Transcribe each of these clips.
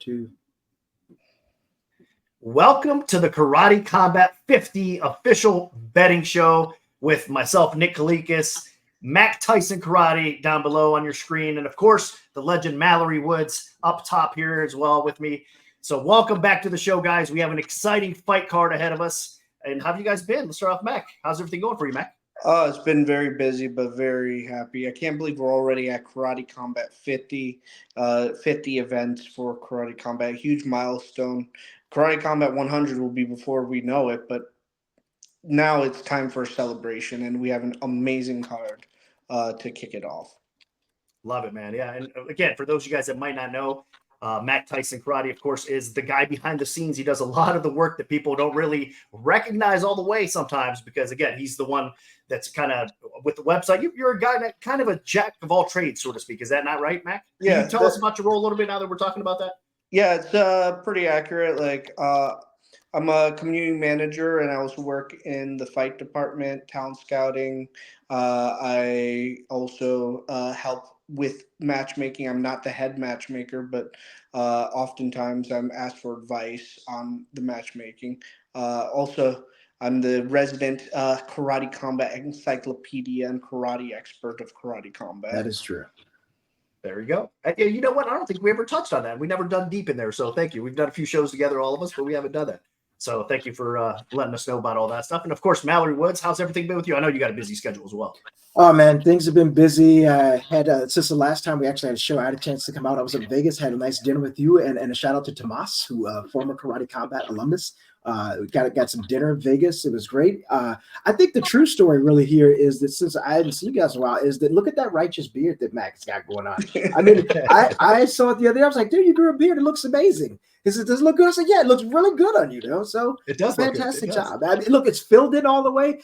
2. Welcome to the Karate Combat 50 official betting show with myself, Nick Kalikas, Mac Tyson Karate down below on your screen, and of course, the legend Mallory Woods up top here as well with me. So welcome back to the show, guys. We have an exciting fight card ahead of us. And how have you guys been? Let's start off, Mac. How's everything going for you, Mac? It's been very busy, but very happy. I can't believe we're already at Karate Combat 50, 50 events for Karate Combat. Huge milestone. Karate Combat 100 will be before we know it, but now it's time for a celebration, and we have an amazing card to kick it off. Love it, man. Yeah, and again, for those of you guys that might not know, Mac Tyson Karate, of course, is the guy behind the scenes. He does a lot of the work that people don't really recognize all the way sometimes because, again, he's the one that's kind of with the website. You're a guy that kind of a jack of all trades, so to speak. Is that not right, Mac? Yeah. Can you tell us about your role a little bit now that we're talking about that? Yeah, it's pretty accurate. I'm a community manager, and I also work in the fight department, talent scouting. I also help with matchmaking. I'm not the head matchmaker, but oftentimes I'm asked for advice on the matchmaking. Also, I'm the resident Karate Combat encyclopedia and karate expert of Karate Combat. That is true. There we go. You know what? I don't think we ever touched on that. We never done deep in there, so thank you. We've done a few shows together, all of us, but we haven't done that. So thank you for letting us know about all that stuff. And, of course, Mallory Woods, how's everything been with you? I know you got a busy schedule as well. Oh, man, things have been busy. I had since the last time we actually had a show, I had a chance to come out. I was in Vegas, had a nice dinner with you, and a shout-out to Tomas, who former Karate Combat alumnus. We got some dinner in Vegas. It was great. I think the true story really here is that since I haven't seen you guys in a while, is that look at that righteous beard that Mac's got going on. I mean, I saw it the other day. I was like, dude, you grew a beard. It looks amazing. Does it look good? I said, yeah, it looks really good on you, So it does. Fantastic job. I mean, look, it's filled in all the way.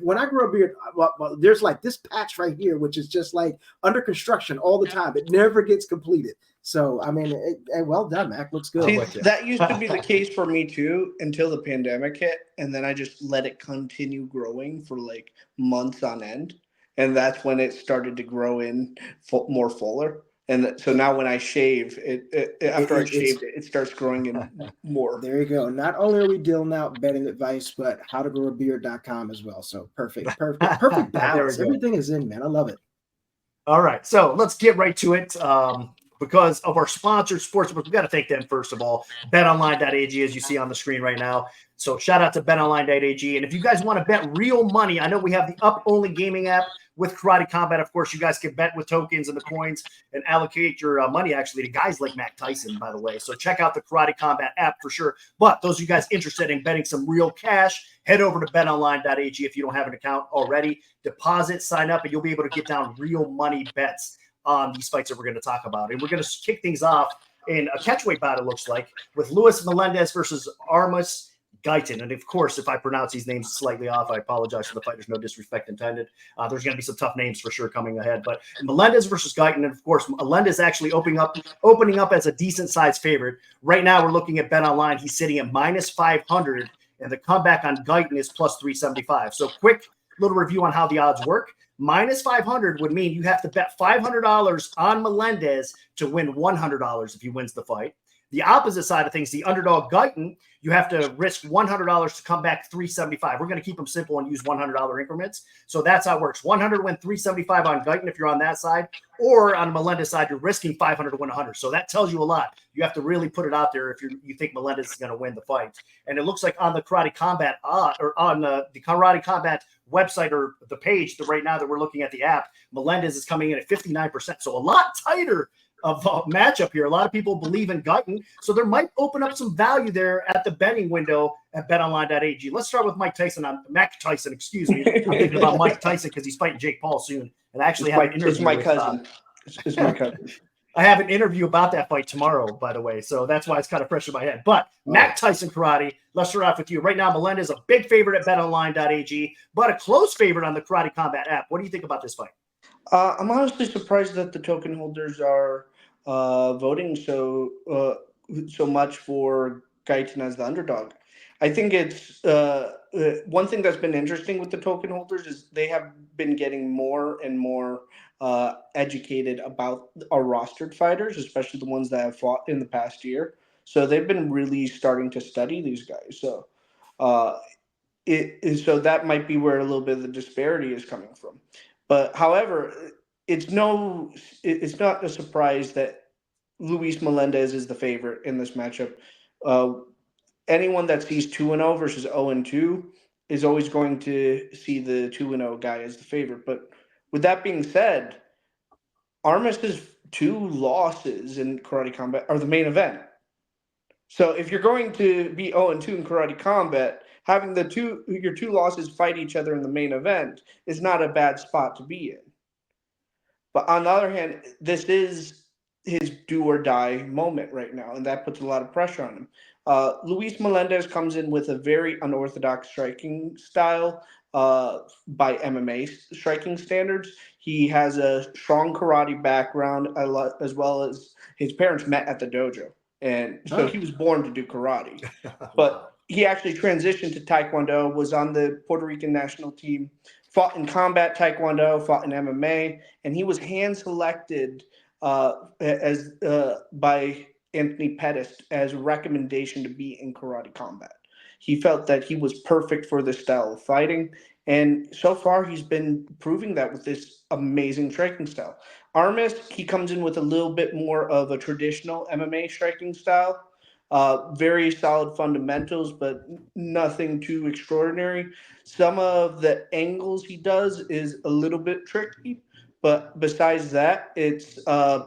When I grew a beard, well, there's like this patch right here, which is just like under construction all the time. It never gets completed. So, I mean, well done, Mac. Looks good. See, that used to be the case for me, too, until the pandemic hit. And then I just let it continue growing for like months on end. And that's when it started to grow in more fuller. And so now when I shave, it starts growing in more. There you go. Not only are we dealing out betting advice, but howtogrowAbeard.com as well. So perfect balance. Everything is in, man. I love it. All right. So let's get right to it. Because of our sponsored sportsbook, we've got to thank them, first of all. BetOnline.ag, as you see on the screen right now. So shout out to BetOnline.ag. And if you guys want to bet real money, I know we have the up-only gaming app with Karate Combat. Of course, you guys can bet with tokens and the coins and allocate your money, actually, to guys like Mac Tyson, by the way. So check out the Karate Combat app for sure. But those of you guys interested in betting some real cash, head over to BetOnline.ag if you don't have an account already. Deposit, sign up, and you'll be able to get down real money bets on these fights that we're going to talk about. And we're going to kick things off in a catchweight bout, it looks like, with Luis Melendez versus Armas Guyton. And, of course, if I pronounce these names slightly off, I apologize for the fighters. No disrespect intended. There's going to be some tough names for sure coming ahead. But Melendez versus Guyton, and, of course, Melendez actually opening up as a decent-sized favorite. Right now we're looking at BetOnline. He's sitting at -500, and the comeback on Guyton is +375. So quick little review on how the odds work. -500 would mean you have to bet $500 on Melendez to win $100 if he wins the fight. The opposite side of things, the underdog Guyton, you have to risk $100 to come back $375. We're going to keep them simple and use $100 increments. So that's how it works. 100 to win $375 on Guyton if you're on that side, or on the Melendez side, you're risking 500 to win 100. So that tells you a lot. You have to really put it out there if you think Melendez is going to win the fight. And it looks like on the Karate Combat or on the Karate Combat website or the page that right now that we're looking at the app, Melendez is coming in at 59%. So a lot tighter of a matchup here. A lot of people believe in Guyton, so there might open up some value there at the betting window at betonline.ag. Let's start with Mac Tyson, excuse me. I'm thinking about Mike Tyson because he's fighting Jake Paul soon. And I actually have an interview. It's my cousin. It's my cousin. I have an interview about that fight tomorrow, by the way, so that's why it's kind of fresh in my head. But Mac Tyson Karate, let's start off with you. Right now, Melendez is a big favorite at betonline.ag, but a close favorite on the Karate Combat app. What do you think about this fight? I'm honestly surprised that the token holders are voting so much for Guyton as the underdog. I think it's one thing that's been interesting with the token holders is they have been getting more and more educated about our rostered fighters, especially the ones that have fought in the past year. So they've been really starting to study these guys. So uh, so that might be where a little bit of the disparity is coming from. But however, it's no, it's not a surprise that Luis Melendez is the favorite in this matchup. Uh, Anyone that sees 2-0 versus 0-2 is always going to see the 2-0 guy as the favorite. But with that being said, Armis's 2 losses in Karate Combat are the main event. So if you're going to be 0-2 in Karate Combat, having your 2 losses fight each other in the main event is not a bad spot to be in. But on the other hand, this is his do or die moment right now, and that puts a lot of pressure on him. Luis Melendez comes in with a very unorthodox striking style by MMA striking standards. He has a strong karate background, as well as his parents met at the dojo. And so he was born to do karate. But he actually transitioned to Taekwondo, was on the Puerto Rican national team, fought in combat Taekwondo, fought in MMA, and he was hand selected as by Anthony Pettis as a recommendation to be in Karate Combat. He felt that he was perfect for this style of fighting, and so far he's been proving that with this amazing striking style. Armis, he comes in with a little bit more of a traditional MMA striking style. Very solid fundamentals, but nothing too extraordinary. Some of the angles he does is a little bit tricky, but besides that, it's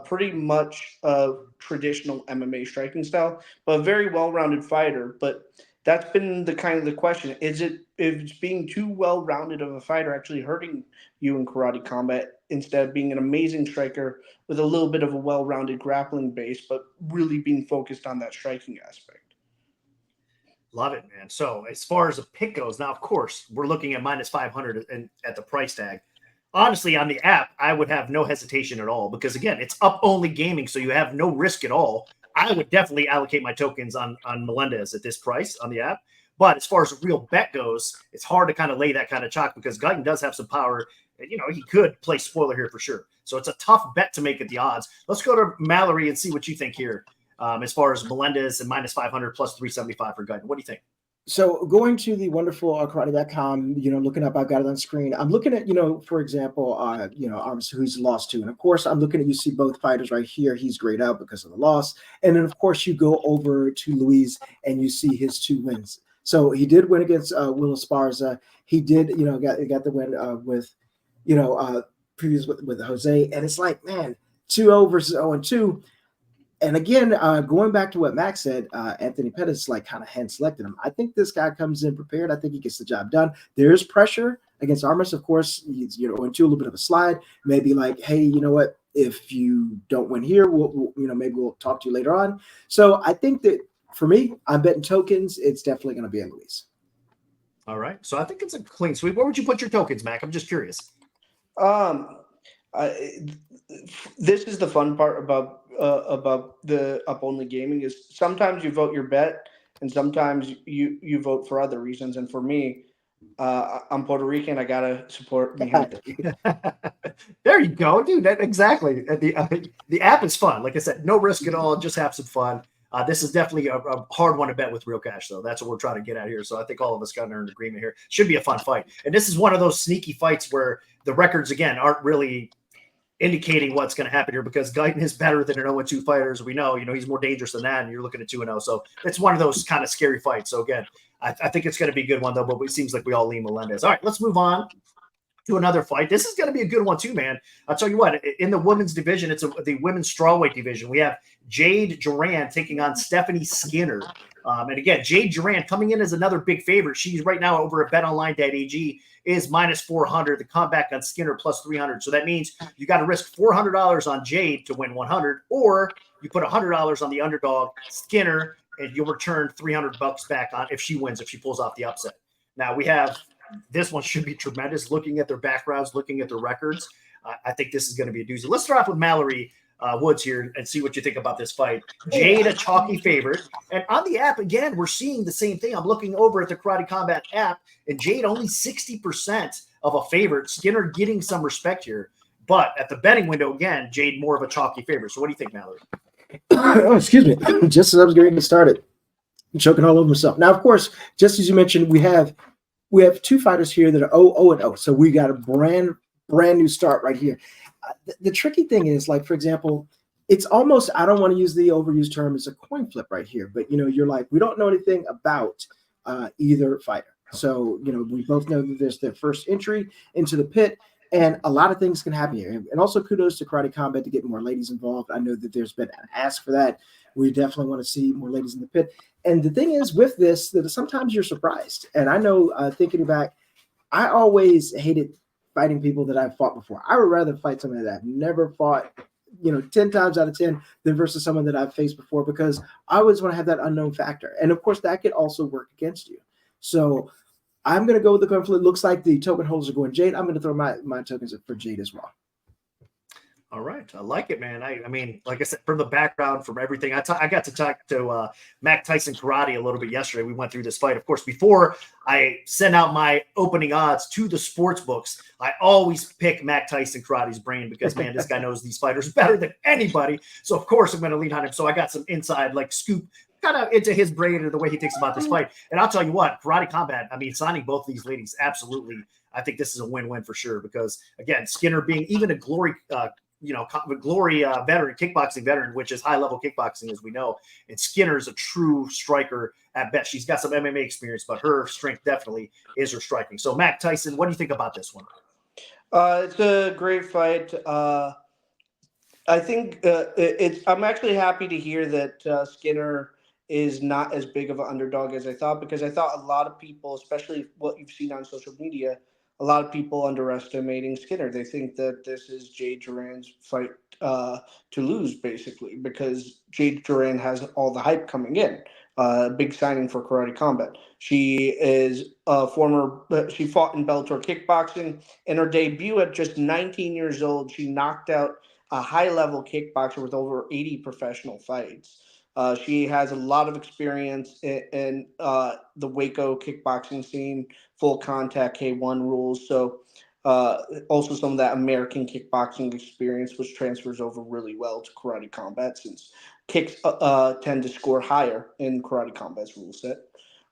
pretty much a traditional MMA striking style, but a very well-rounded fighter. But that's been the kind of the question: is being too well-rounded of a fighter actually hurting you in Karate Combat instead of being an amazing striker with a little bit of a well-rounded grappling base, but really being focused on that striking aspect? Love it, man. So as far as the pick goes, now, of course, we're looking at minus 500 at the price tag. Honestly, on the app, I would have no hesitation at all because, again, it's up-only gaming, so you have no risk at all. I would definitely allocate my tokens on Melendez at this price on the app. But as far as a real bet goes, it's hard to kind of lay that kind of chalk because Guyton does have some power. You know, he could play spoiler here for sure. So it's a tough bet to make at the odds. Let's go to Mallory and see what you think here as far as Melendez and minus 500 plus 375 for Guyton. What do you think? So going to the wonderful karate.com, looking up, I've got it on screen. I'm looking at, for example, Armis, who he's lost to. And of course, I'm looking at, you see both fighters right here. He's grayed out because of the loss. And then, of course, you go over to Luis and you see his 2 wins. So he did win against Will Esparza. He did, got the win with, previous with Jose. And it's like, man, 2-0 versus 0-2. And again, going back to what Max said, Anthony Pettis kind of hand selected him. I think this guy comes in prepared. I think he gets the job done. There is pressure against Armis. Of course, he's into a little bit of a slide. Maybe like, hey, you know what? If you don't win here, we'll maybe we'll talk to you later on. So I think that for me, I'm betting tokens. It's definitely going to be a Luis. All right. So I think it's a clean sweep. Where would you put your tokens, Mac? I'm just curious. This is the fun part about the up only gaming is sometimes you vote your bet and sometimes you vote for other reasons. And for me, I'm Puerto Rican. I gotta support mi gente. There you go, dude. Exactly. The app is fun. Like I said, no risk at all. Just have some fun. This is definitely a hard one to bet with real cash, though. That's what we're trying to get at here. So I think all of us got an agreement here. Should be a fun fight. And this is one of those sneaky fights where the records, again, aren't really indicating what's going to happen here because Guyton is better than an 0-2 fighter, as we know. He's more dangerous than that, and you're looking at 2-0. So it's one of those kind of scary fights. So, again, I think it's going to be a good one, though, but it seems like we all lean Melendez. All right, let's move on to another fight. This is going to be a good one too, man. I'll tell you what, in the women's division, it's the women's strawweight division. We have Jade Duran taking on Stephanie Skinner. And again, Jade Duran coming in as another big favorite. She's right now over at betonline.ag is minus 400. The comeback on Skinner plus 300. So that means you got to risk $400 on Jade to win 100, or you put $100 on the underdog Skinner, and you'll return $300 back on if she wins, if she pulls off the upset. Now we have this one should be tremendous. Looking at their backgrounds, looking at their records, I think this is going to be a doozy. Let's start off with Mallory. Woods here and see what you think about this fight. Jade, a chalky favorite. And on the app, again, we're seeing the same thing. I'm looking over at the Karate Combat app, and Jade only 60% of a favorite. Skinner getting some respect here. But at the betting window, again, Jade more of a chalky favorite. So what do you think, Mallory? Oh, excuse me. Just as I was getting started, I'm choking all over myself. Now, of course, just as you mentioned, we have two fighters here that are 0-0. So we got a brand new start right here. The tricky thing is, like, for example, it's almost, I don't want to use the overused term as a coin flip right here, but, you're like, we don't know anything about either fighter. So, we both know that there's their first entry into the pit, and a lot of things can happen here. And also kudos to Karate Combat to get more ladies involved. I know that there's been an ask for that. We definitely want to see more ladies in the pit. And the thing is with this, that sometimes you're surprised. And I know, thinking back, I always hated fighting people that I've fought before. I would rather fight somebody that I've never fought, 10 times out of 10 than versus someone that I've faced before, because I always want to have that unknown factor. And of course, that could also work against you. So I'm going to go with the coin flip. It looks like the token holders are going Jade. I'm going to throw my tokens for Jade as well. All right. I like it, man. I mean, like I said, from the background, from everything, I got to talk to Mac Tyson Karate a little bit yesterday. We went through this fight. Of course, before I send out my opening odds to the sports books, I always pick Mac Tyson Karate's brain because, man, this guy knows these fighters better than anybody. So, of course, I'm going to lean on him. So I got some inside, scoop kind of into his brain and the way he thinks about this fight. And I'll tell you what, Karate Combat, I mean, signing both of these ladies, absolutely, I think this is a win-win for sure because, again, Skinner being even a glory veteran, kickboxing veteran, which is high-level kickboxing, as we know. And Skinner's a true striker at best. She's got some MMA experience, but her strength definitely is her striking. So, Mac Tyson, what do you think about this one? It's a great fight. I think I'm actually happy to hear that Skinner is not as big of an underdog as I thought, because I thought a lot of people, especially what you've seen on social media, a lot of people underestimating Skinner. They think that this is Jade Duran's fight to lose, basically, because Jade Duran has all the hype coming in. Big signing for Karate Combat. She is a she fought in Bellator kickboxing. In her debut at just 19 years old, she knocked out a high-level kickboxer with over 80 professional fights. She has a lot of experience in the Waco kickboxing scene, full contact K1 rules. So also some of that American kickboxing experience, which transfers over really well to Karate Combat, since kicks tend to score higher in Karate Combat's rule set.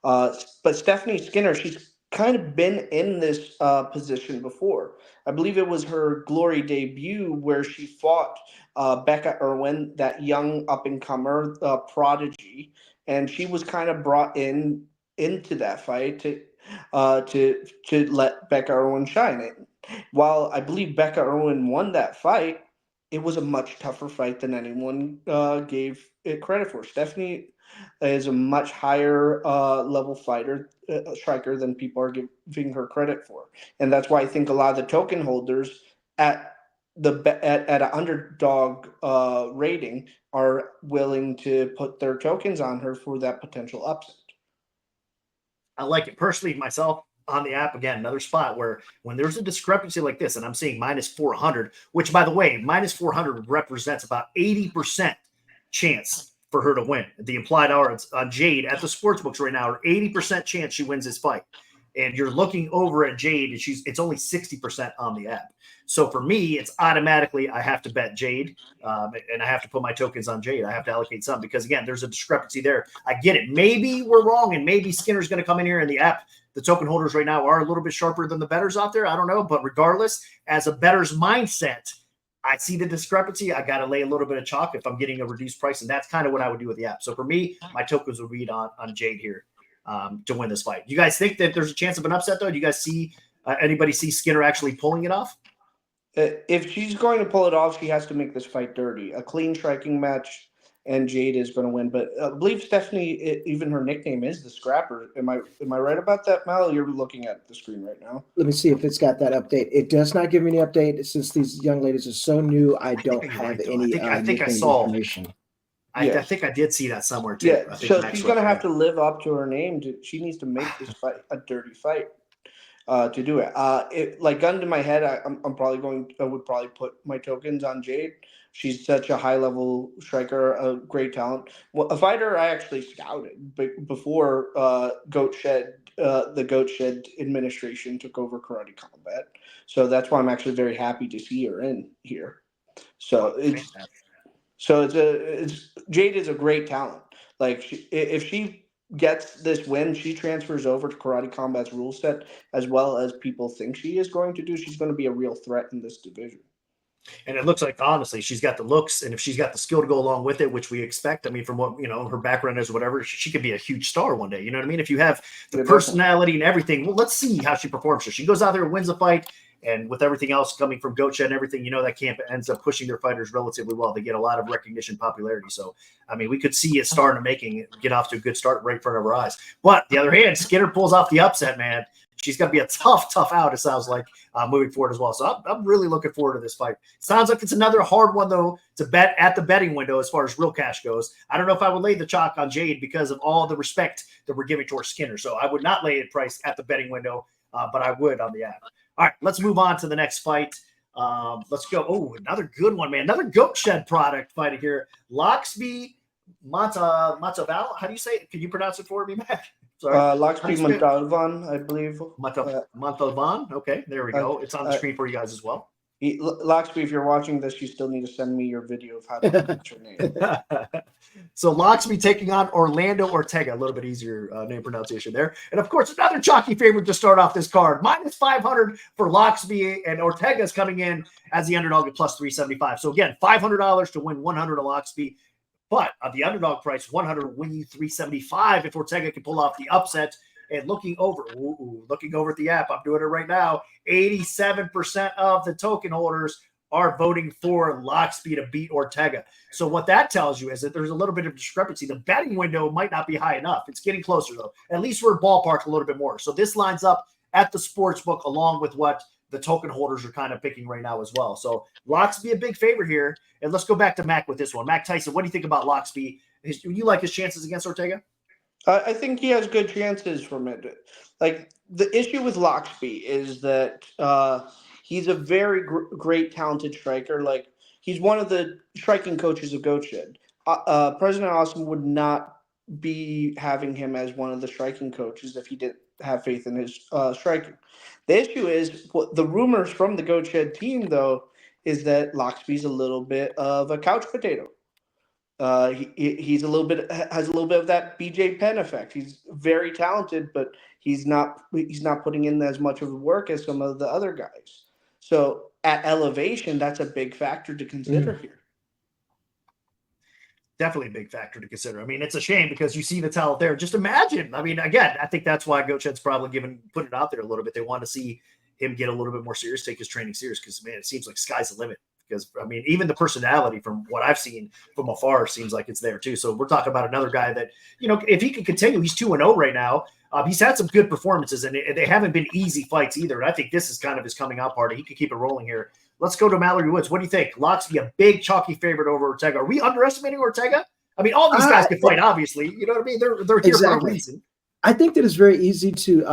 But Stephanie Skinner, she's kind of been in this position before. I believe it was her Glory debut where she fought Becca Irwin, that young up-and-comer prodigy, and she was kind of brought into that fight to let Becca Irwin shine. While I believe Becca Irwin won that fight, it was a much tougher fight than anyone gave it credit for. Stephanie is a much higher level fighter, striker, than people are giving her credit for, and that's why I think a lot of the token holders at an underdog rating are willing to put their tokens on her for that potential upset. I like it personally myself. On the app, again, another spot where when there's a discrepancy like this, and I'm seeing minus 400, which, by the way, minus 400 represents about 80% chance for her to win. The implied odds on Jade at the sports books right now are 80% chance she wins this fight. And you're looking over at Jade, and it's only 60% on the app. So for me, it's automatically I have to bet Jade, and I have to put my tokens on Jade. I have to allocate some because, again, there's a discrepancy there. I get it. Maybe we're wrong, and maybe Skinner's going to come in here, and the app, the token holders right now are a little bit sharper than the bettors out there. I don't know. But regardless, as a bettor's mindset, I see the discrepancy. I got to lay a little bit of chalk if I'm getting a reduced price, and that's kind of what I would do with the app. So for me, my tokens would read on Jade here to win this fight. You guys think that there's a chance of an upset, though? Do you guys see anybody see Skinner actually pulling it off? If she's going to pull it off, she has to make this fight dirty. A clean striking match, and Jade is going to win. But I believe Stephanie, even her nickname is the Scrapper. Am I right about that, Mal? You're looking at the screen right now. Let me see if it's got that update. It does not give me any update. Since these young ladies are so new, I don't have any I think I saw information. I think I did see that somewhere too. Yeah, so she's going to have to live up to her name. She needs to make this fight a dirty fight to do it. Like gun to my head, I would probably put my tokens on Jade. She's such a high-level striker, a great talent. Well, a fighter I actually scouted before the Goat Shed administration took over Karate Combat. So that's why I'm actually very happy to see her in here. So Jade is a great talent. Like if she gets this win, she transfers over to Karate Combat's rule set as well as people think she is going to do. She's going to be a real threat in this division. And it looks like, honestly, she's got the looks, and if she's got the skill to go along with it, which we expect, I mean, from what, her background is, whatever, she could be a huge star one day. You know what I mean? If you have the personality and everything, well, let's see how she performs. So she goes out there and wins a fight, and with everything else coming from Goat Shed and everything, that camp ends up pushing their fighters relatively well. They get a lot of recognition, popularity. So, I mean, we could see a star in the making get off to a good start right in front of our eyes. But the other hand, Skinner pulls off the upset, man. She's going to be a tough out, it sounds like, moving forward as well. So I'm really looking forward to this fight. Sounds like it's another hard one, though, to bet at the betting window as far as real cash goes. I don't know if I would lay the chalk on Jade because of all the respect that we're giving towards Skinner. So I would not lay it price at the betting window, but I would on the app. All right, let's move on to the next fight. Let's go. Oh, another good one, man. Another Goat Shed product fight here. Loxby Mataval. How do you say it? Can you pronounce it for me, Matt? Loxby Montalvan, I believe. Montalvan. Okay, there we go. It's on the screen for you guys as well. Loxby, if you're watching this, you still need to send me your video of how to pronounce your name. So Loxby taking on Orlando Ortega. A little bit easier name pronunciation there. And, of course, another chalky favorite to start off this card. Minus 500 for Loxby, and Ortega's coming in as the underdog at plus 375. So, again, $500 to win 100 on Loxby. But at the underdog price, 100 will win you 375 if Ortega can pull off the upset. And looking over at the app, I'm doing it right now, 87% of the token holders are voting for Loxby to beat Ortega. So what that tells you is that there's a little bit of discrepancy. The betting window might not be high enough. It's getting closer, though. At least we're ballpark a little bit more. So this lines up at the sports book along with what the token holders are kind of picking right now as well. So Loxby a big favorite here. And let's go back to Mac with this one. Mac Tyson, what do you think about Loxby? Do you like his chances against Ortega? I think he has good chances from it. Like, the issue with Loxby is that he's a very great, talented striker. Like, he's one of the striking coaches of Goat Shed. President Awesome would not be having him as one of the striking coaches if he didn't have faith in his striking. The issue is, what the rumors from the Goat Shed team, though, is that Loxby's a little bit of a couch potato. He's has a little bit of that BJ Penn effect. He's very talented, but he's not putting in as much of the work as some of the other guys. So at elevation, that's a big factor to consider here. Definitely a big factor to consider. I mean, it's a shame because you see the talent there. Just imagine. I mean, again, I think that's why Goat Shed's probably put it out there a little bit. They want to see him get a little bit more serious, take his training serious, because, man, it seems like sky's the limit. Because, I mean, even the personality from what I've seen from afar seems like it's there too. So we're talking about another guy that, if he can continue, he's 2-0 right now. He's had some good performances, and they haven't been easy fights either. And I think this is kind of his coming out party. He could keep it rolling here. Let's go to Mallory Woods. What do you think? Loxby, a big chalky favorite over Ortega. Are we underestimating Ortega? I mean, all these guys can fight, obviously. You know what I mean? They're here for a reason. I think that it's very easy to,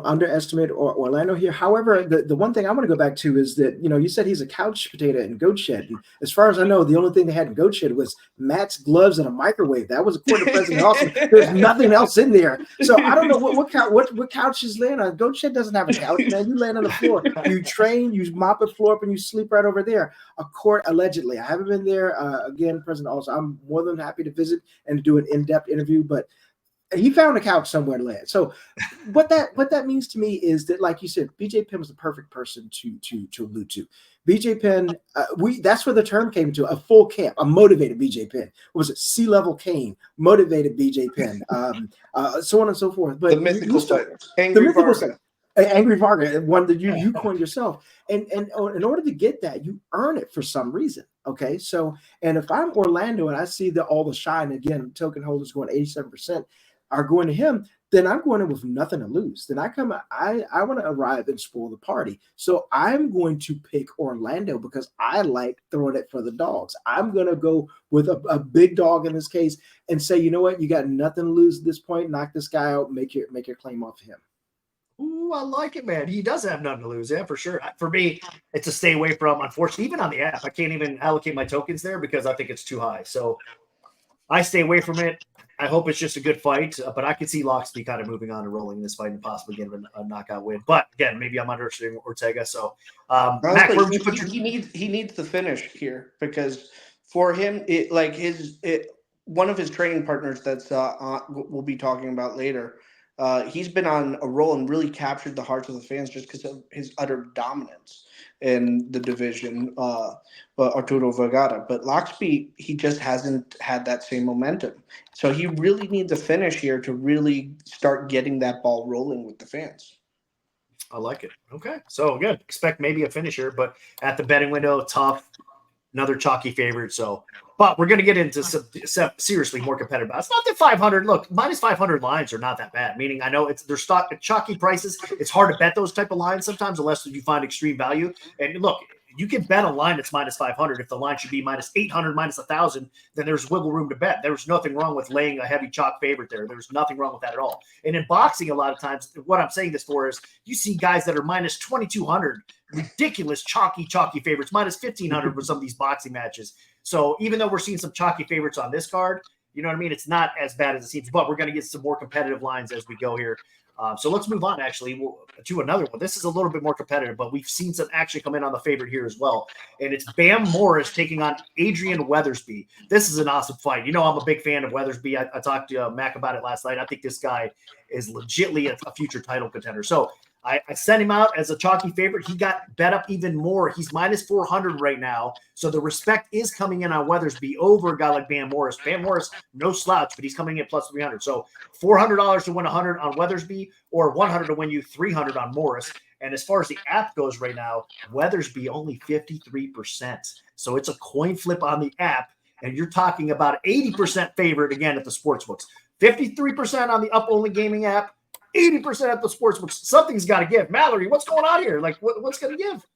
underestimate Orlando here. However, the one thing I want to go back to is that, you said he's a couch potato in Goat Shed. And as far as I know, the only thing they had in Goat Shed was Matt's gloves and a microwave. That was according to President Austin. There's nothing else in there. So I don't know what couch is laying on. Goat Shed doesn't have a couch, man. You land on the floor. You train, you mop the floor up, and you sleep right over there. A court, allegedly. I haven't been there. Again, President Austin, I'm more than happy to visit and do an in-depth interview, but he found a couch somewhere to land. So what that means to me is that, like you said, BJ Penn was the perfect person to allude to. BJ Penn, that's where the term came to, a full camp, a motivated BJ Penn. What was it? C-level Kane, motivated BJ Penn, so on and so forth. But the mythical fighter. Angry Varga, one that you coined yourself. And in order to get that, you earn it for some reason. Okay. So, and if I'm Orlando and I see all the shine, again, token holders going 87%, are going to him, then I'm going in with nothing to lose. Then I want to arrive and spoil the party. So I'm going to pick Orlando because I like throwing it for the dogs. I'm going to go with a big dog in this case and say, you know what, you got nothing to lose at this point. Knock this guy out, make your claim off him. Ooh, Ooh, I like it, man. He does have nothing to lose. Yeah, for sure. For me, it's a stay away from. Unfortunately, even on the app, I can't even allocate my tokens there because I think it's too high. So I stay away from it. I hope it's just a good fight, but I could see Loxley kind of moving on and rolling in this fight and possibly getting a knockout win. But again, maybe I'm underestimating Ortega. So, Mac, where would you put your? He needs the finish here because for him, one of his training partners that's we'll be talking about later. He's been on a roll and really captured the hearts of the fans just because of his utter dominance in the division. Arturo Vergara, but Loxley, he just hasn't had that same momentum. So he really needs a finish here to really start getting that ball rolling with the fans. I like it. Okay. So again, expect maybe a finisher, but at the betting window, tough, another chalky favorite. So, but we're going to get into some seriously more competitive. It's not that 500. Look, minus 500 lines are not that bad. Meaning, I know they're stock chalky prices. It's hard to bet those type of lines sometimes, unless you find extreme value. And look, you can bet a line that's minus 500. If the line should be minus 800, minus 1,000, then there's wiggle room to bet. There's nothing wrong with laying a heavy chalk favorite there. There's nothing wrong with that at all. And in boxing, a lot of times, what I'm saying this for is you see guys that are minus 2,200, ridiculous chalky favorites, minus 1,500 for some of these boxing matches. So even though we're seeing some chalky favorites on this card, you know what I mean? It's not as bad as it seems, but we're going to get some more competitive lines as we go here. So let's move on actually to another one. This is a little bit more competitive, but we've seen some action come in on the favorite here as well. And it's Bam Morris taking on Adrian Weathersby. This is an awesome fight. You know, I'm a big fan of Weathersby. I talked to Mac about it last night. I think this guy is legitly a future title contender. So I sent him out as a chalky favorite. He got bet up even more. He's minus 400 right now. So the respect is coming in on Weathersby over a guy like Bam Morris. Bam Morris, no slouch, but he's coming in plus 300. So $400 to win 100 on Weathersby or 100 to win you 300 on Morris. And as far as the app goes right now, Weathersby only 53%. So it's a coin flip on the app. And you're talking about 80% favorite again at the sportsbooks. 53% on the up-only gaming app. 80% at the sportsbook. Something's got to give. Mallory, what's going on here? Like, what's going to give?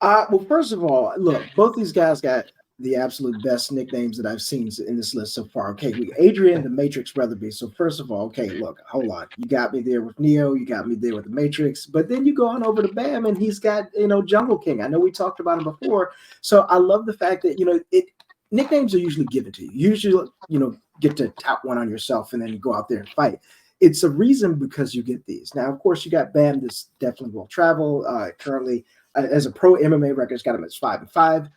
Well, first of all, look, both these guys got the absolute best nicknames that I've seen in this list so far. Okay, Adrian, the Matrix Weatherby. So first of all, okay, look, hold on. You got me there with Neo. You got me there with the Matrix. But then you go on over to Bam, and he's got, Jungle King. I know we talked about him before. So I love the fact that, nicknames are usually given to you. Usually, get to tout one on yourself and then you go out there and fight. It's a reason because you get these. Now, of course, you got Bam. This definitely will travel. Currently, as a pro MMA record, it's got him as 5-5.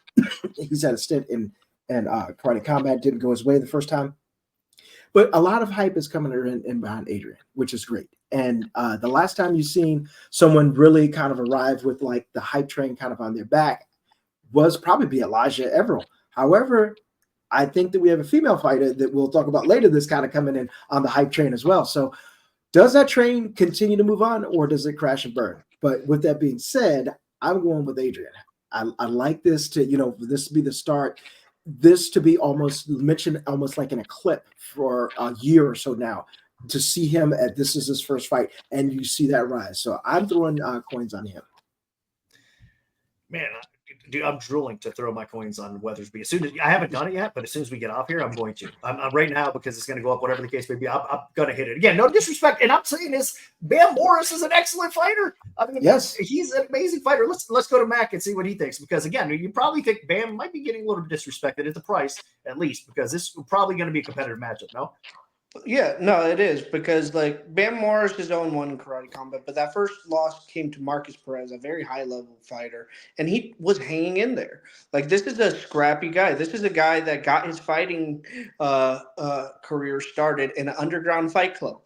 He's had a stint in karate combat. Didn't go his way the first time. But a lot of hype is coming in behind Adrian, which is great. And the last time you've seen someone really kind of arrive with like the hype train kind of on their back was probably Elijah Everell. However, I think that we have a female fighter that we'll talk about later that's kind of coming in on the hype train as well. So does that train continue to move on or does it crash and burn? But with that being said, I'm going with Adrian. I like this to, this to be the start, this to be almost mentioned almost like in a clip for a year or so now to see him at this is his first fight and you see that rise. So I'm throwing coins on him. Man, dude, I'm drooling to throw my coins on Weathersby. As soon as I haven't done it yet, but as soon as we get off here, I'm going to. I'm right now because it's going to go up, whatever the case may be. I'm going to hit it again. No disrespect, and I'm saying this: Bam Morris is an excellent fighter. I mean, yes, he's an amazing fighter. Let's go to Mac and see what he thinks because again, you probably think Bam might be getting a little bit disrespected at the price at least because this is probably going to be a competitive matchup. No. Yeah, no, it is because like Bam Morris has owned one karate combat, but that first loss came to Marcus Perez, a very high level fighter, and he was hanging in there. Like this is a scrappy guy. This is a guy that got his fighting career started in an underground fight club.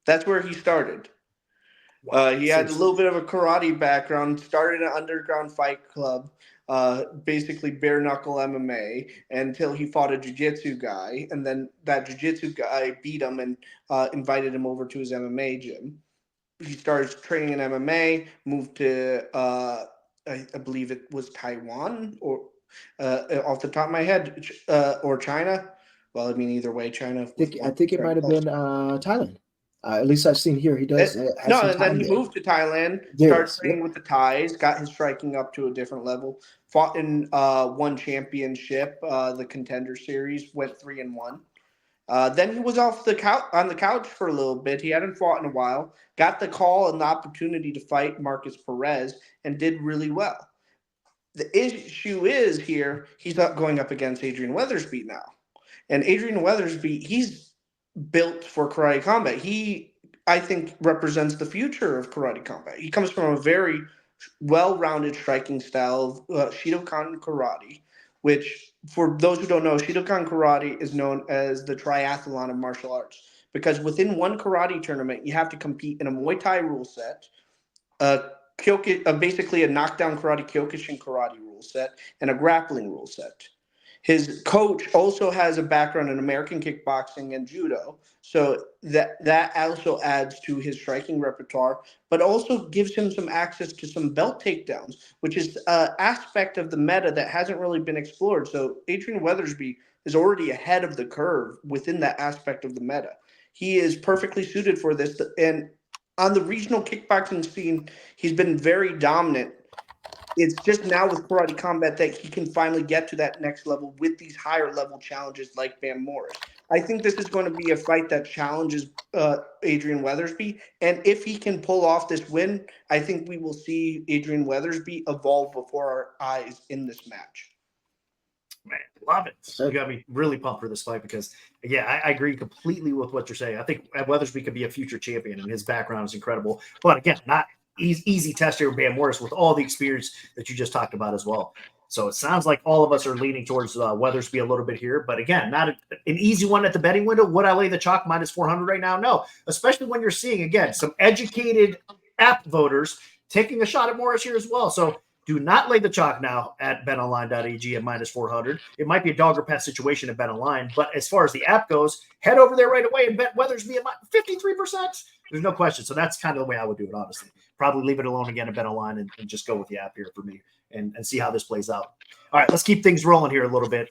That's where he started. He had a little bit of a karate background, started an underground fight club. Basically bare knuckle MMA until he fought a jiu-jitsu guy, and then that jiu-jitsu guy beat him and invited him over to his MMA gym. He started training in MMA, moved to I believe it was Taiwan or off the top of my head or China. Well, I mean either way, China. I think it might have been Thailand. At least I've seen here he does. No, and then he moved to Thailand, started training with the Thais, got his striking up to a different level, fought in one championship, the Contender Series, went 3-1. Then he was off the couch on the couch for a little bit. He hadn't fought in a while. Got the call and the opportunity to fight Marcus Perez and did really well. The issue is here he's not going up against Adrian Weathersby now, and Adrian Weathersby he's built for karate combat. He I think represents the future of karate combat. He comes from a very well-rounded striking style of Shidokan karate, which for those who don't know, Shidokan karate is known as the triathlon of martial arts because within one karate tournament, you have to compete in a Muay Thai rule set, basically a knockdown karate Kyokushin karate rule set, and a grappling rule set. His coach also has a background in American kickboxing and judo, so that also adds to his striking repertoire, but also gives him some access to some belt takedowns, which is an aspect of the meta that hasn't really been explored. So Adrian Weathersby is already ahead of the curve within that aspect of the meta. He is perfectly suited for this, and on the regional kickboxing scene, he's been very dominant. It's just now with karate combat that he can finally get to that next level with these higher level challenges like Van Morris. I think this is going to be a fight that challenges Adrian Weathersby. And if he can pull off this win, I think we will see Adrian Weathersby evolve before our eyes in this match. Man, love it. You got me really pumped for this fight because, yeah, I agree completely with what you're saying. I think Weathersby could be a future champion, and his background is incredible. But again, not easy test here with Van Morris with all the experience that you just talked about as well. So it sounds like all of us are leaning towards Weathersby a little bit here. But again, not an easy one at the betting window. Would I lay the chalk minus 400 right now? No, especially when you're seeing, again, some educated app voters taking a shot at Morris here as well. So do not lay the chalk now at betonline.ag at minus 400. It might be a dog or pass situation at BetOnline, but as far as the app goes, head over there right away and bet Weathersby at 53%. There's no question. So that's kind of the way I would do it, honestly. Probably leave it alone again at BetOnline and just go with the app here for me and see how this plays out. All right, let's keep things rolling here a little bit.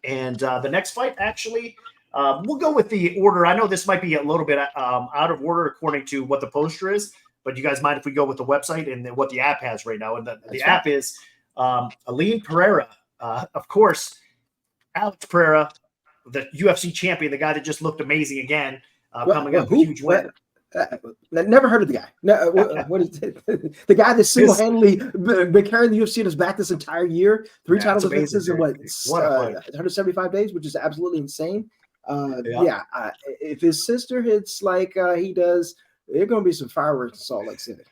And the next fight, actually, we'll go with the order. I know this might be a little bit out of order according to what the poster is, but you guys mind if we go with the website and what the app has right now? And the app is Aline Pereira. Of course, Alex Pereira, the UFC champion, the guy that just looked amazing again, coming up with a huge win. Never heard of the guy. No, what is it? The guy that single-handedly been carrying the UFC in his back this entire year. 3 title defenses in 175 days, which is absolutely insane. If his sister hits like he does, there are going to be some fireworks in Salt Lake City.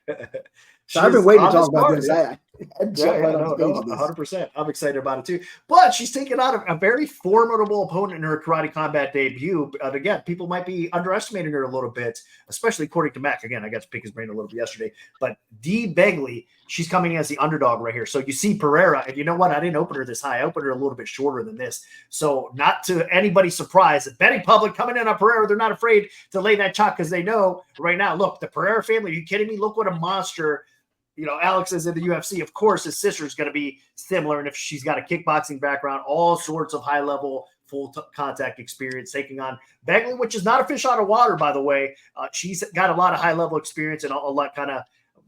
So I've been waiting to talk about this. Yeah. 100%. I'm excited about it too. But she's taken out a very formidable opponent in her karate combat debut. And again, people might be underestimating her a little bit, especially according to Mac. Again, I got to pick his brain a little bit yesterday. But D. Begley, she's coming as the underdog right here. So you see Pereira, and you know what? I didn't open her this high. I opened her a little bit shorter than this. So not to anybody's surprise, the betting public coming in on Pereira, they're not afraid to lay that chalk because they know right now, look, the Pereira family, are you kidding me? Look what a monster. Alex is in the UFC. Of course, his sister is going to be similar. And if she's got a kickboxing background, all sorts of high-level, full contact experience taking on Begley, which is not a fish out of water, by the way. She's got a lot of high-level experience and a lot kind of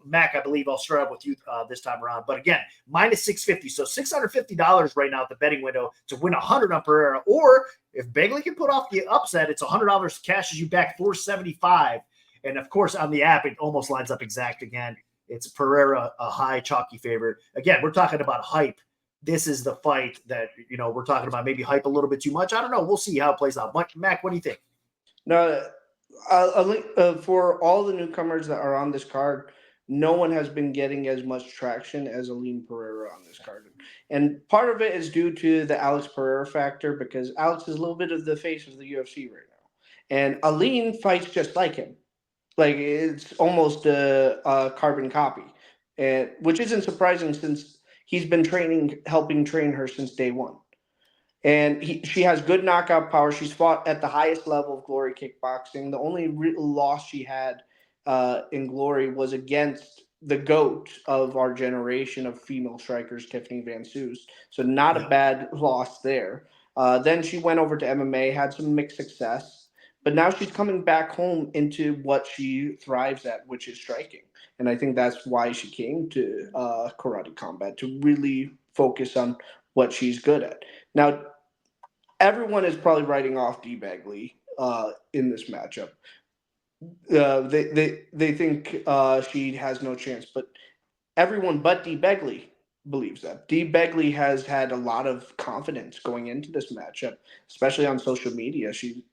Mac, I believe I'll start up with you this time around. But again, minus 650. So $650 right now at the betting window to win 100 on Pereira. Or if Begley can put off the upset, it's $100 cashes you back $475. And of course, on the app, it almost lines up exact again. It's Pereira, a high chalky favorite. Again, we're talking about hype. This is the fight that, we're talking about maybe hype a little bit too much. I don't know. We'll see how it plays out. Mac, what do you think? No, for all the newcomers that are on this card, no one has been getting as much traction as Aline Pereira on this card. And part of it is due to the Alex Pereira factor because Alex is a little bit of the face of the UFC right now. And Aline fights just like him. Like it's almost a carbon copy, and which isn't surprising since he's been helping train her since day one. And she has good knockout power. She's fought at the highest level of Glory kickboxing. The only real loss she had in Glory was against the GOAT of our generation of female strikers, Tiffany Van Soos. So not a bad loss there. Then she went over to MMA, had some mixed success. But now she's coming back home into what she thrives at, which is striking. And I think that's why she came to karate combat, to really focus on what she's good at. Now, everyone is probably writing off D. Begley in this matchup. They think she has no chance, but everyone but D. Begley believes that. D. Begley has had a lot of confidence going into this matchup, especially on social media. She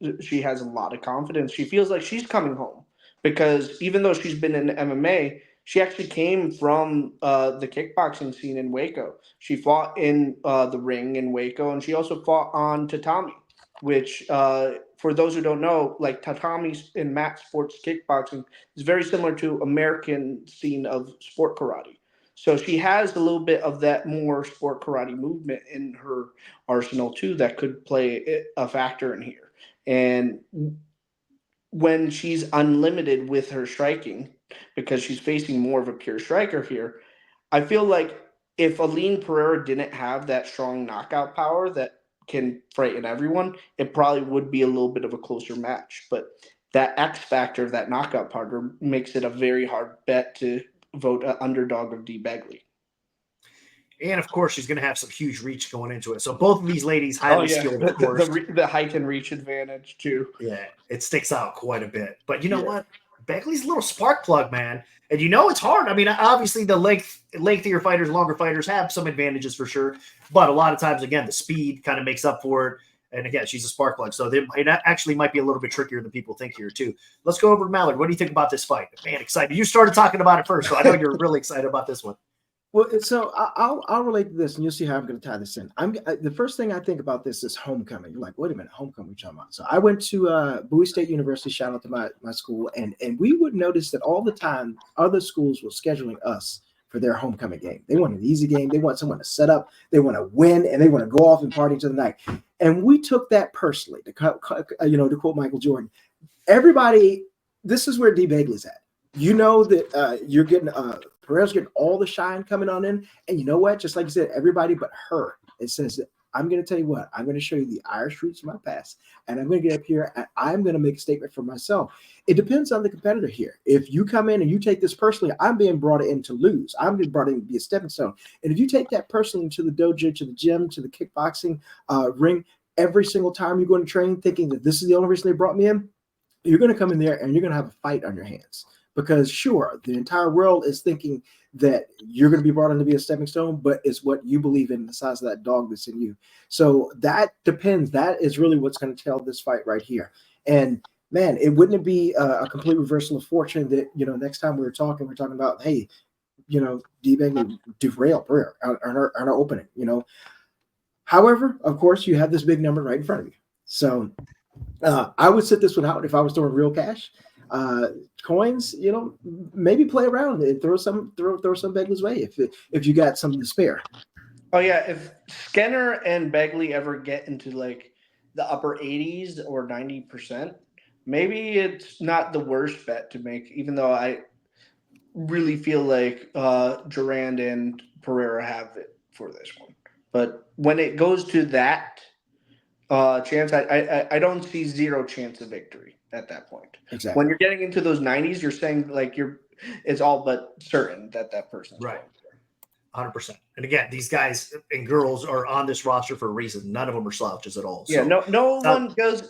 has a lot of confidence. She feels like she's coming home because even though she's been in MMA, she actually came from the kickboxing scene in Waco. She fought in the ring in Waco, and she also fought on tatami, which for those who don't know, like tatami in mat sports kickboxing is very similar to American scene of sport karate. So she has a little bit of that more sport karate movement in her arsenal too that could play a factor in here. And when she's unlimited with her striking, because she's facing more of a pure striker here, I feel like if Aline Pereira didn't have that strong knockout power that can frighten everyone, it probably would be a little bit of a closer match. But that X factor of that knockout power makes it a very hard bet to vote an underdog of D. Begley. And of course, she's going to have some huge reach going into it. So both of these ladies, highly skilled, of course. The height and reach advantage too. Yeah, it sticks out quite a bit. But you know what? Begley's a little spark plug, man. And you know it's hard. I mean, obviously the lengthier fighters, longer fighters have some advantages for sure. But a lot of times, again, the speed kind of makes up for it. And again, she's a spark plug. So it actually might be a little bit trickier than people think here, too. Let's go over to Mallory. What do you think about this fight? Man, excited. You started talking about it first, so I know you're really excited about this one. Well, so I'll relate to this, and you'll see how I'm going to tie this in. The first thing I think about this is homecoming. You're like, wait a minute, homecoming, what are you talking about? So I went to Bowie State University, shout out to my school, and we would notice that all the time other schools were scheduling us for their homecoming game. They want an easy game. They want someone to set up. They want to win, and they want to go off and party to the night. And we took that personally. To quote Michael Jordan, everybody, this is where D. Begley's at. You know that you're getting Pereira's getting all the shine coming on in. And you know what? Just like you said, everybody but her. It says that I'm going to tell you what, I'm going to show you the Irish roots of my past. And I'm going to get up here and I'm going to make a statement for myself. It depends on the competitor here. If you come in and you take this personally, I'm being brought in to lose. I'm being brought in to be a stepping stone. And if you take that personally to the dojo, to the gym, to the kickboxing ring, every single time you go to train thinking that this is the only reason they brought me in, you're going to come in there and you're going to have a fight on your hands. Because sure, the entire world is thinking that you're going to be brought in to be a stepping stone, but it's what you believe in, the size of that dog that's in you. So that depends. That is really what's going to tell this fight right here. And man, it wouldn't be a complete reversal of fortune that, next time we're talking about, hey, D. Begley derail Pereira on our opening, However, of course, you have this big number right in front of you. So I would sit this one out if I was throwing real cash. Coins, maybe play around and throw some Begley's way if you got something to spare. Oh yeah, if Skinner and Begley ever get into like the upper 80s or 90%, maybe it's not the worst bet to make, even though I really feel like Duran and Pereira have it for this one. But when it goes to that chance, I don't see zero chance of victory at that point. Exactly. When you're getting into those 90s, you're saying like it's all but certain that person's right. 100%. And again, these guys and girls are on this roster for a reason. None of them are slouches at all. Yeah, so,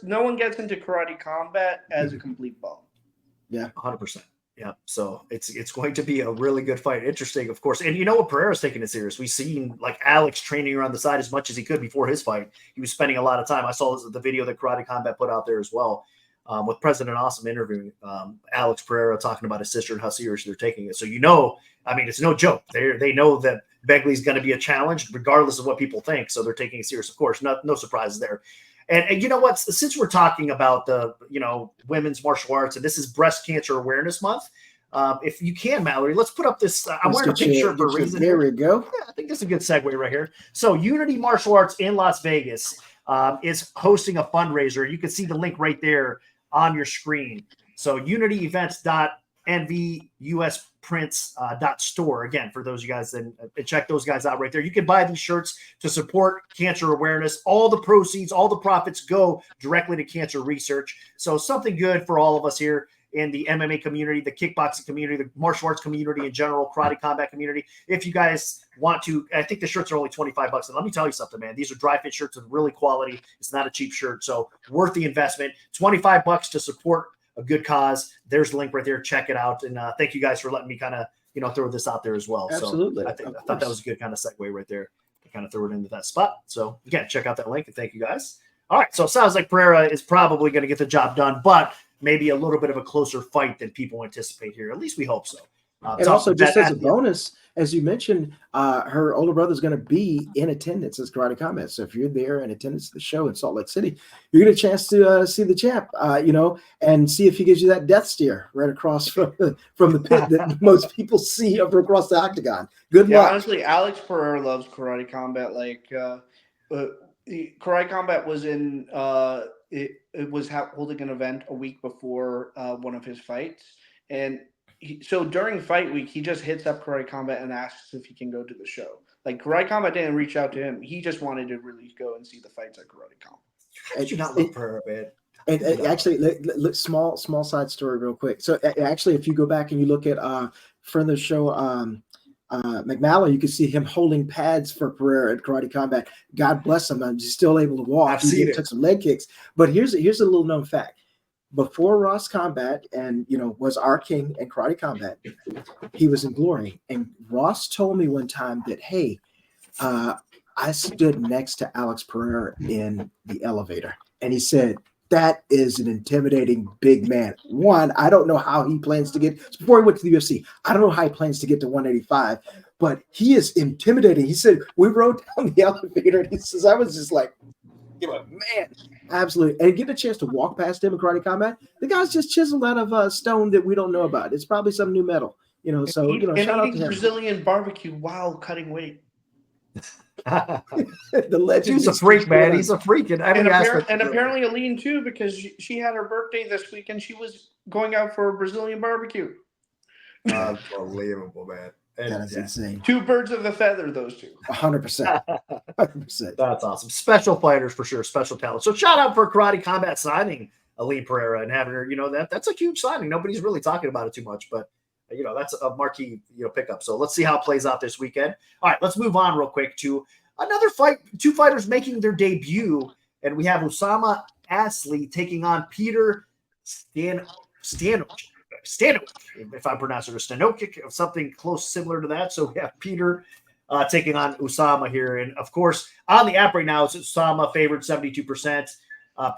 no one gets into karate combat as a complete bum. Yeah, 100%. Yeah, so it's going to be a really good fight. Interesting, of course. And you know what? Pereira's taking it serious. We've seen like Alex training around the side as much as he could before his fight. He was spending a lot of time. I saw the video that Karate Combat put out there as well, with President Awesome interviewing Alex Pereira, talking about his sister and how serious they're taking it. So it's no joke. They know that Begley's going to be a challenge regardless of what people think. So they're taking it serious. Of course, no surprises there. And you know what? Since we're talking about the women's martial arts, and this is Breast Cancer Awareness Month, if you can, Mallory, let's put up this. I'm wearing a pink shirt for a reason. There we go. Yeah, I think this is a good segue right here. So Unity Martial Arts in Las Vegas is hosting a fundraiser. You can see the link right there on your screen. So unityevents.nvusprints.store. Again, for those of you guys, and check those guys out right there. You can buy these shirts to support cancer awareness. All the proceeds, all the profits go directly to cancer research. So something good for all of us here. in the MMA community, the kickboxing community, the martial arts community in general, karate combat community. If you guys want to, I think the shirts are only $25. And let me tell you something, man. These are dry fit shirts with really quality. It's not a cheap shirt, so worth the investment. $25 to support a good cause. There's the link right there. Check it out. And thank you guys for letting me kind of, throw this out there as well. Absolutely. So I thought that was a good kind of segue right there to kind of throw it into that spot. So again, check out that link and thank you guys. All right. So it sounds like Pereira is probably going to get the job done, but maybe a little bit of a closer fight than people anticipate here. At least we hope so. And also, just as a bonus, as you mentioned, her older brother is going to be in attendance as Karate Combat. So if you're there in attendance at the show in Salt Lake City, you get a chance to see the champ, and see if he gives you that death stare right across from the pit that most people see over across the octagon. Good luck. Honestly, Alex Pereira loves Karate Combat. Karate Combat was in it was holding an event a week before one of his fights, and so during fight week he just hits up Karate Combat and asks if he can go to the show. Like, Karate Combat didn't reach out to him; he just wanted to really go and see the fights at Karate Combat. I do not look Pereira, man. And actually, look, small side story real quick. So actually, if you go back and you look at friend of the show, Mallory, you can see him holding pads for Pereira at Karate Combat. God bless him. He's still able to walk. He took some leg kicks. But here's a little known fact. Before Ross Combat and was our king in Karate Combat, he was in Glory. And Ross told me one time that, hey, I stood next to Alex Pereira in the elevator. And he said, that is an intimidating big man. One, I don't know how he plans to get, before he went to the UFC, I don't know how he plans to get to 185, but he is intimidating. He said, we rode down the elevator, and he says, I was just like, man, absolutely. And getting a chance to walk past him in Karate Combat, the guy's just chiseled out of stone that we don't know about. It's probably some new metal, and shout out to him. Brazilian barbecue while cutting weight. The legend. He's a freak, man. He's a freak. And apparently Aline too, because she had her birthday this week and she was going out for a Brazilian barbecue. Unbelievable, man. That's insane. Two birds of a feather, those two. 100%. 100%. That's awesome. Special fighters for sure. Special talent. So shout out for Karate Combat signing Aline Pereira and having her, that's a huge signing. Nobody's really talking about it too much, but that's a marquee, pickup. So let's see how it plays out this weekend. All right, let's move on real quick to another fight. Two fighters making their debut, and we have Usama Asli taking on Peter Stanovic, if I'm pronouncing it, Stanovic, or something close, similar to that. So we have Peter taking on Usama here. And, of course, on the app right now, it's Usama favored 72%.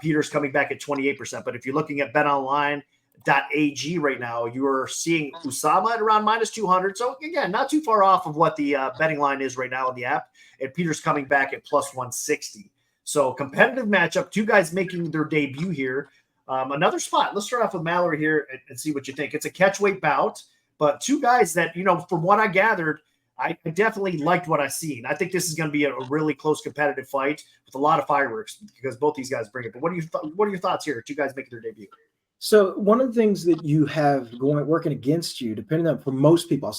Peter's coming back at 28%. But if you're looking at BetOnline.ag right now, you are seeing Usama at around -200. So again, not too far off of what the betting line is right now on the app. And Peter's coming back at +160. So competitive matchup, two guys making their debut here. Another spot. Let's start off with Mallory here and see what you think. It's a catchweight bout, but two guys that, from what I gathered, I definitely liked what I seen. I think this is going to be a really close competitive fight with a lot of fireworks because both these guys bring it. But what are your thoughts here? Two guys making their debut. So one of the things that you have working against you, depending on, for most people,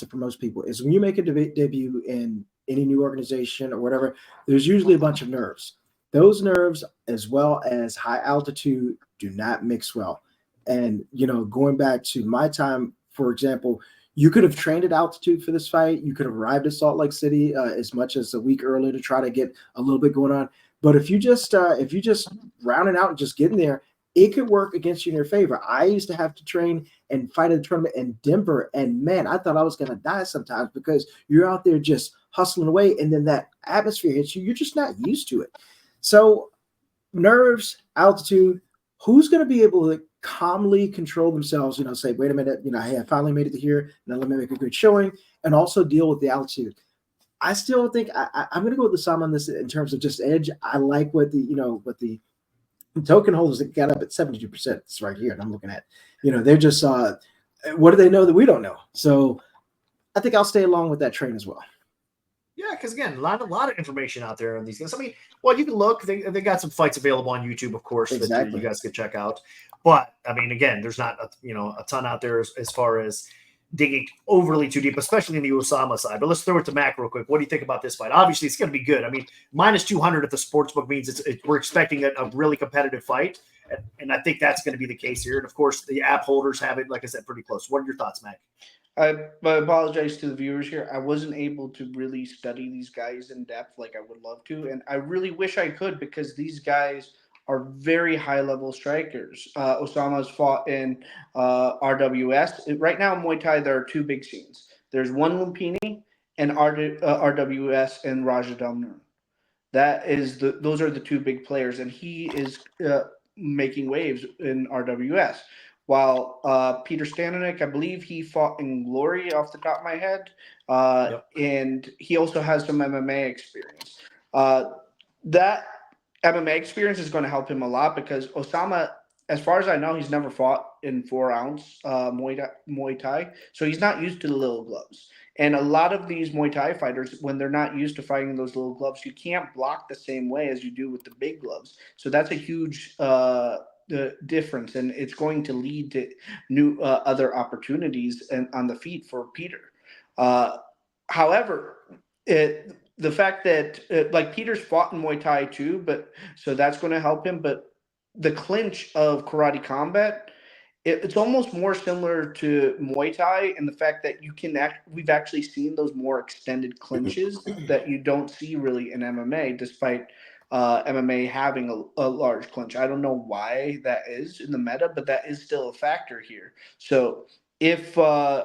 is when you make a debut in any new organization or whatever, there's usually a bunch of nerves. Those nerves, as well as high altitude, do not mix well. And, going back to my time, for example, you could have trained at altitude for this fight. You could have arrived at Salt Lake City as much as a week earlier to try to get a little bit going on. But if you just round it out and just get in there, it could work against you in your favor. I used to have to train and fight in a tournament in Denver, and man, I thought I was going to die sometimes because you're out there just hustling away, and then that atmosphere hits you. You're just not used to it. So nerves, altitude, who's going to be able to calmly control themselves, say, wait a minute, hey, I finally made it to here. Now let me make a good showing, and also deal with the altitude. I still think I'm going to go with Usama on this in terms of just edge. I like what the token holders that got up at 72%. It's right here, and I'm looking at, they're just, what do they know that we don't know? So I think I'll stay along with that train as well. Yeah, because again, a lot of information out there on these guys. I mean, well, you can look. They got some fights available on YouTube, of course, that you guys could check out. But I mean, again, there's not a ton out there as far as digging overly too deep, especially in the Usama side. But let's throw it to Mac real quick. What do you think about this fight? Obviously, it's going to be good. I mean, minus 200 at the sportsbook means we're expecting a really competitive fight. And I think that's going to be the case here. And, of course, the app holders have it, like I said, pretty close. What are your thoughts, Mac? I apologize to the viewers here. I wasn't able to really study these guys in depth like I would love to. And I really wish I could, because these guys are very high-level strikers. Osama's fought in RWS. Right now in Muay Thai, there are two big scenes. There's one Lumpini and RWS and Raja Damnur. Those are the two big players, and he is making waves in RWS. While Peter Stanonik, I believe he fought in Glory off the top of my head, and he also has some MMA experience. That MMA experience is going to help him a lot, because Usama, as far as I know, he's never fought in 4-ounce Muay Thai, so he's not used to the little gloves. And a lot of these Muay Thai fighters, when they're not used to fighting those little gloves, you can't block the same way as you do with the big gloves. So that's a huge difference, and it's going to lead to new other opportunities on the feet for Peter. However, the fact that like Peter's fought in Muay Thai too, so that's going to help him. But the clinch of karate combat, it's almost more similar to Muay Thai in the fact that we've actually seen those more extended clinches that you don't see really in MMA, despite MMA having a large clinch. I don't know why that is in the meta, but that is still a factor here. So if I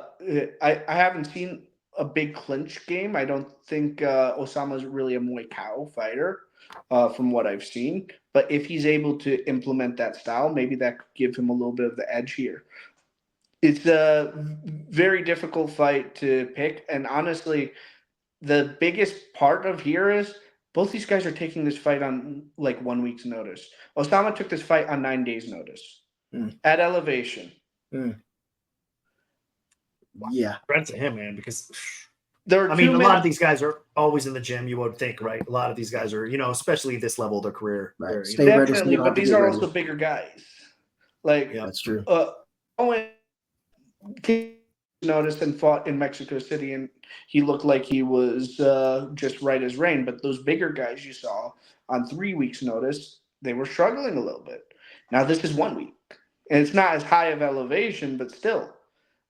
haven't seen a big clinch game, I don't think Osama is really a Muay Thai fighter from what I've seen. But if he's able to implement that style, maybe that could give him a little bit of the edge here. It's a very difficult fight to pick. And honestly, the biggest part of here is both these guys are taking this fight on like 1 week's notice. Usama took this fight on 9 days' notice at elevation. Yeah. Credit to him, man, because a lot of these guys are always in the gym, you would think, right? A lot of these guys are, especially at this level of their career. Right. Definitely, but these are also bigger guys. Like, that's true. Owen noticed and fought in Mexico City, and he looked like he was just right as rain. But those bigger guys you saw on 3 weeks' notice, they were struggling a little bit. Now this is 1 week, and it's not as high of elevation, but still,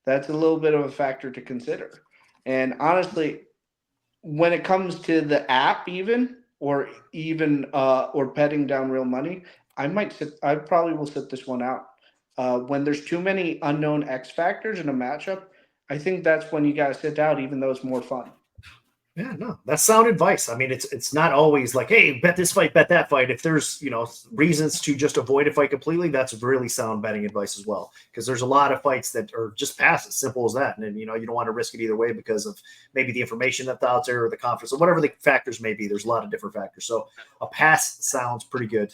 that's a little bit of a factor to consider. And honestly, when it comes to the app, or betting down real money, I probably will sit this one out. When there's too many unknown X factors in a matchup, I think that's when you got to sit out, even though it's more fun. Yeah, no, that's sound advice. I mean, it's not always like, hey, bet this fight, bet that fight. If there's, reasons to just avoid a fight completely, that's really sound betting advice as well. Because there's a lot of fights that are just pass, as simple as that. And then, you don't want to risk it either way because of maybe the information that's out there or the conference or whatever the factors may be. There's a lot of different factors. So a pass sounds pretty good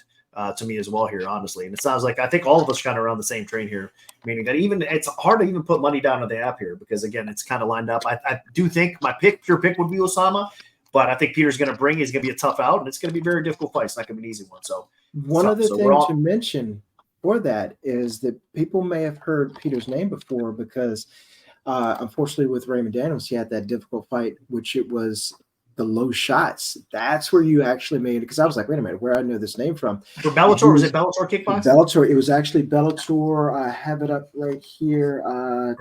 to me as well here, honestly. And it sounds like I think all of us kind of around the same train here, meaning that it's hard to even put money down on the app here because, again, it's kind of lined up. I do think my pure pick would be Usama, but I think Peter's going to he's going to be a tough out, and it's going to be a very difficult fight. It's not going to be an easy one. So one other thing to mention for that is that people may have heard Peter's name before because, unfortunately, with Raymond Daniels, he had that difficult fight, which it was the low shots. That's where you actually made it. Because I was like, wait a minute, where I know this name from? For Bellator, was it Bellator Kickboxing? Bellator. It was actually Bellator. I have it up right here. Man,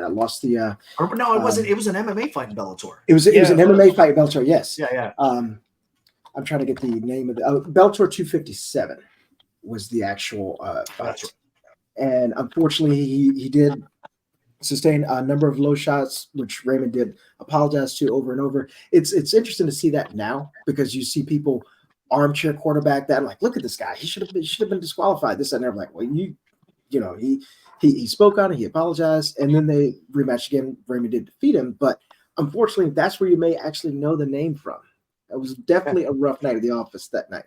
I lost the. No, it wasn't. It was an MMA fight in Bellator. It was an MMA fight in Bellator. Yes. Yeah. I'm trying to get the name of it. Bellator 257 was the actual fight. That's right. And unfortunately, he did sustain a number of low shots, which Raymond did apologize to over and over. It's interesting to see that now because you see people armchair quarterback that. I'm like, look at this guy. He should have been disqualified. This and they're like, well, he spoke on it. He apologized, and then they rematched again. Raymond did defeat him, but unfortunately, that's where you may actually know the name from. It was definitely a rough night at the office that night.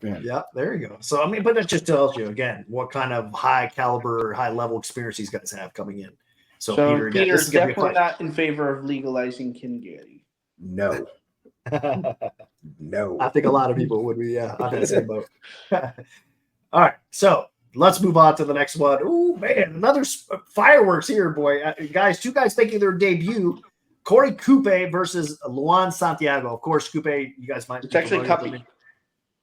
Yeah, there you go. So but that just tells you again what kind of high caliber, high level experience these guys have coming in. So Peter's definitely not in favor of legalizing Kingary. No. No. I think a lot of people would be on that same boat. All right. So let's move on to the next one. Oh, man, another fireworks here, boy. Guys, two guys making their debut. Corey CUPE versus Luan Santiago. Of course, CUPE, you guys might. It's actually CUPE.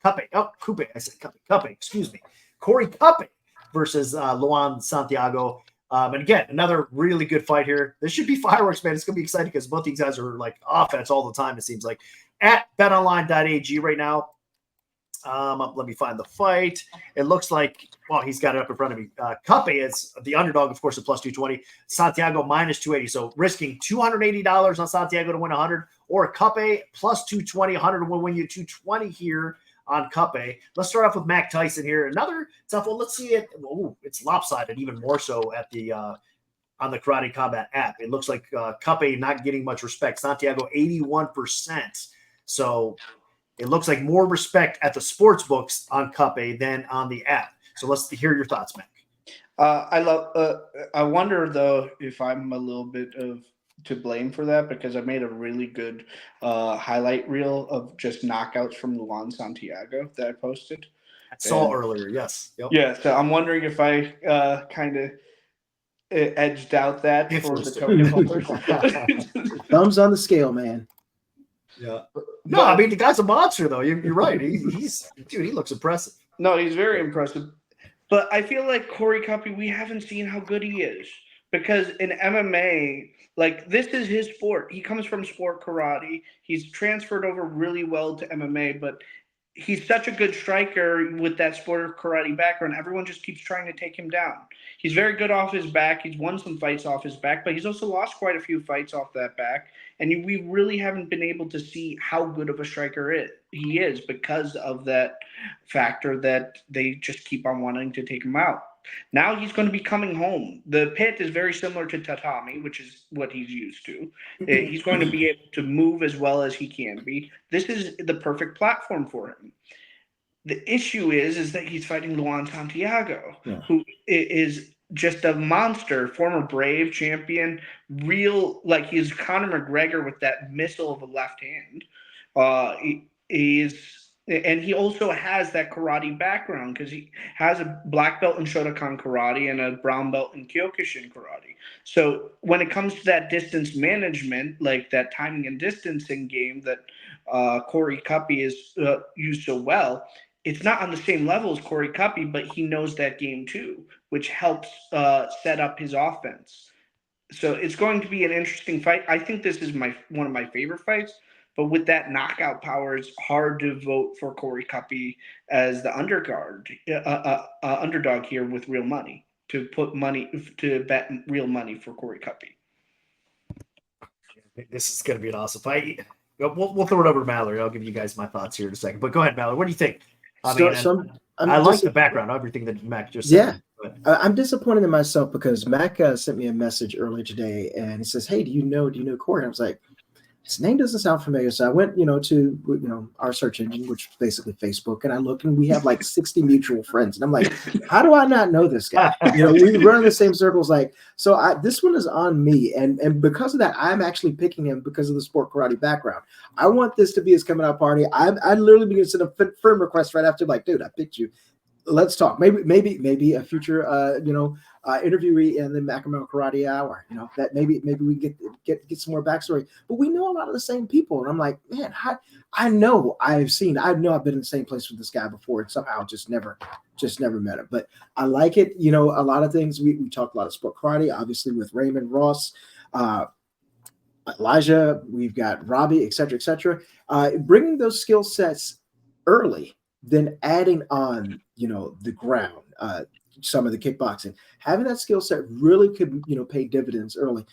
CUPE. Oh, CUPE. I said CUPE. CUPE. Excuse me. Corey CUPE versus Luan Santiago. And again, another really good fight here. This should be fireworks, man. It's going to be exciting because both these guys are like offense all the time, it seems like. At betonline.ag right now. Let me find the fight. It looks like, well, he's got it up in front of me. CUPE is the underdog, of course, at plus 220. Santiago minus 280. So risking $280 on Santiago to win 100, or CUPE plus 220. 100 will win you 220 here on CUPE. Let's start off with Mac Tyson here. Another tough one. Let's see it. Oh, it's lopsided even more so at the on the Karate Combat app. It looks like CUPE not getting much respect. Santiago 81%. So it looks like more respect at the sports books on CUPE than on the app. So let's hear your thoughts, Mac. I wonder though if I'm a little bit to blame for that, because I made a really good highlight reel of just knockouts from Luan Santiago that I posted. I saw earlier, yes. Yep. Yeah, so I'm wondering if I kind of edged out that for the token holders. Thumbs on the scale, man. Yeah. No, I mean, the guy's a monster, though. You're right. He's dude, he looks impressive. No, he's very impressive. But I feel like Corey CUPE, we haven't seen how good he is. Because in MMA, like, this is his sport. He comes from sport karate. He's transferred over really well to MMA, but he's such a good striker with that sport karate background. Everyone just keeps trying to take him down. He's very good off his back. He's won some fights off his back, but he's also lost quite a few fights off that back. And we really haven't been able to see how good of a striker he is because of that factor that they just keep on wanting to take him out. Now he's going to be coming home. The pit is very similar to tatami, which is what he's used to. He's going to be able to move as well as he can be. This is the perfect platform for him. The issue is that he's fighting Luan Santiago, who is just a monster, former Brave champion, real, like he's Conor McGregor with that missile of a left hand. And he also has that karate background because he has a black belt in Shotokan karate and a brown belt in Kyokushin karate. So when it comes to that distance management, like that timing and distancing game that Corey CUPE is used so well, it's not on the same level as Corey CUPE, but he knows that game too, which helps set up his offense. So it's going to be an interesting fight. I think this is one of my favorite fights. But with that knockout power, it's hard to vote for Corey CUPE as the underdog here with real money, to bet real money for Corey CUPE. This is going to be an awesome fight. We'll throw it over to Mallory. I'll give you guys my thoughts here in a second. But go ahead, Mallory. What do you think? I like the background, everything that Mac just said. Yeah, I'm disappointed in myself because Mac sent me a message earlier today, and he says, "Hey, do you know Corey?" I was like, his name doesn't sound familiar. So I went, to our search engine, which is basically Facebook, and I look, and we have like 60 mutual friends. And I'm like, how do I not know this guy? We run in the same circles. This one is on me. And because of that, I'm actually picking him because of the sport karate background. I want this to be his coming out party. I'd literally be going to send a friend request right after, like, dude, I picked you. Let's talk. Maybe a future, interviewee in the MMAO Karate Hour. That maybe we get some more backstory. But we know a lot of the same people, and I'm like, man, I've been in the same place with this guy before, and somehow just never met him. But I like it. A lot of things. We talk a lot of sport karate, obviously with Raymond Ross, Elijah. We've got Robbie, et cetera, bringing those skill sets early. Then adding on, the ground, some of the kickboxing, having that skill set really could, pay dividends early.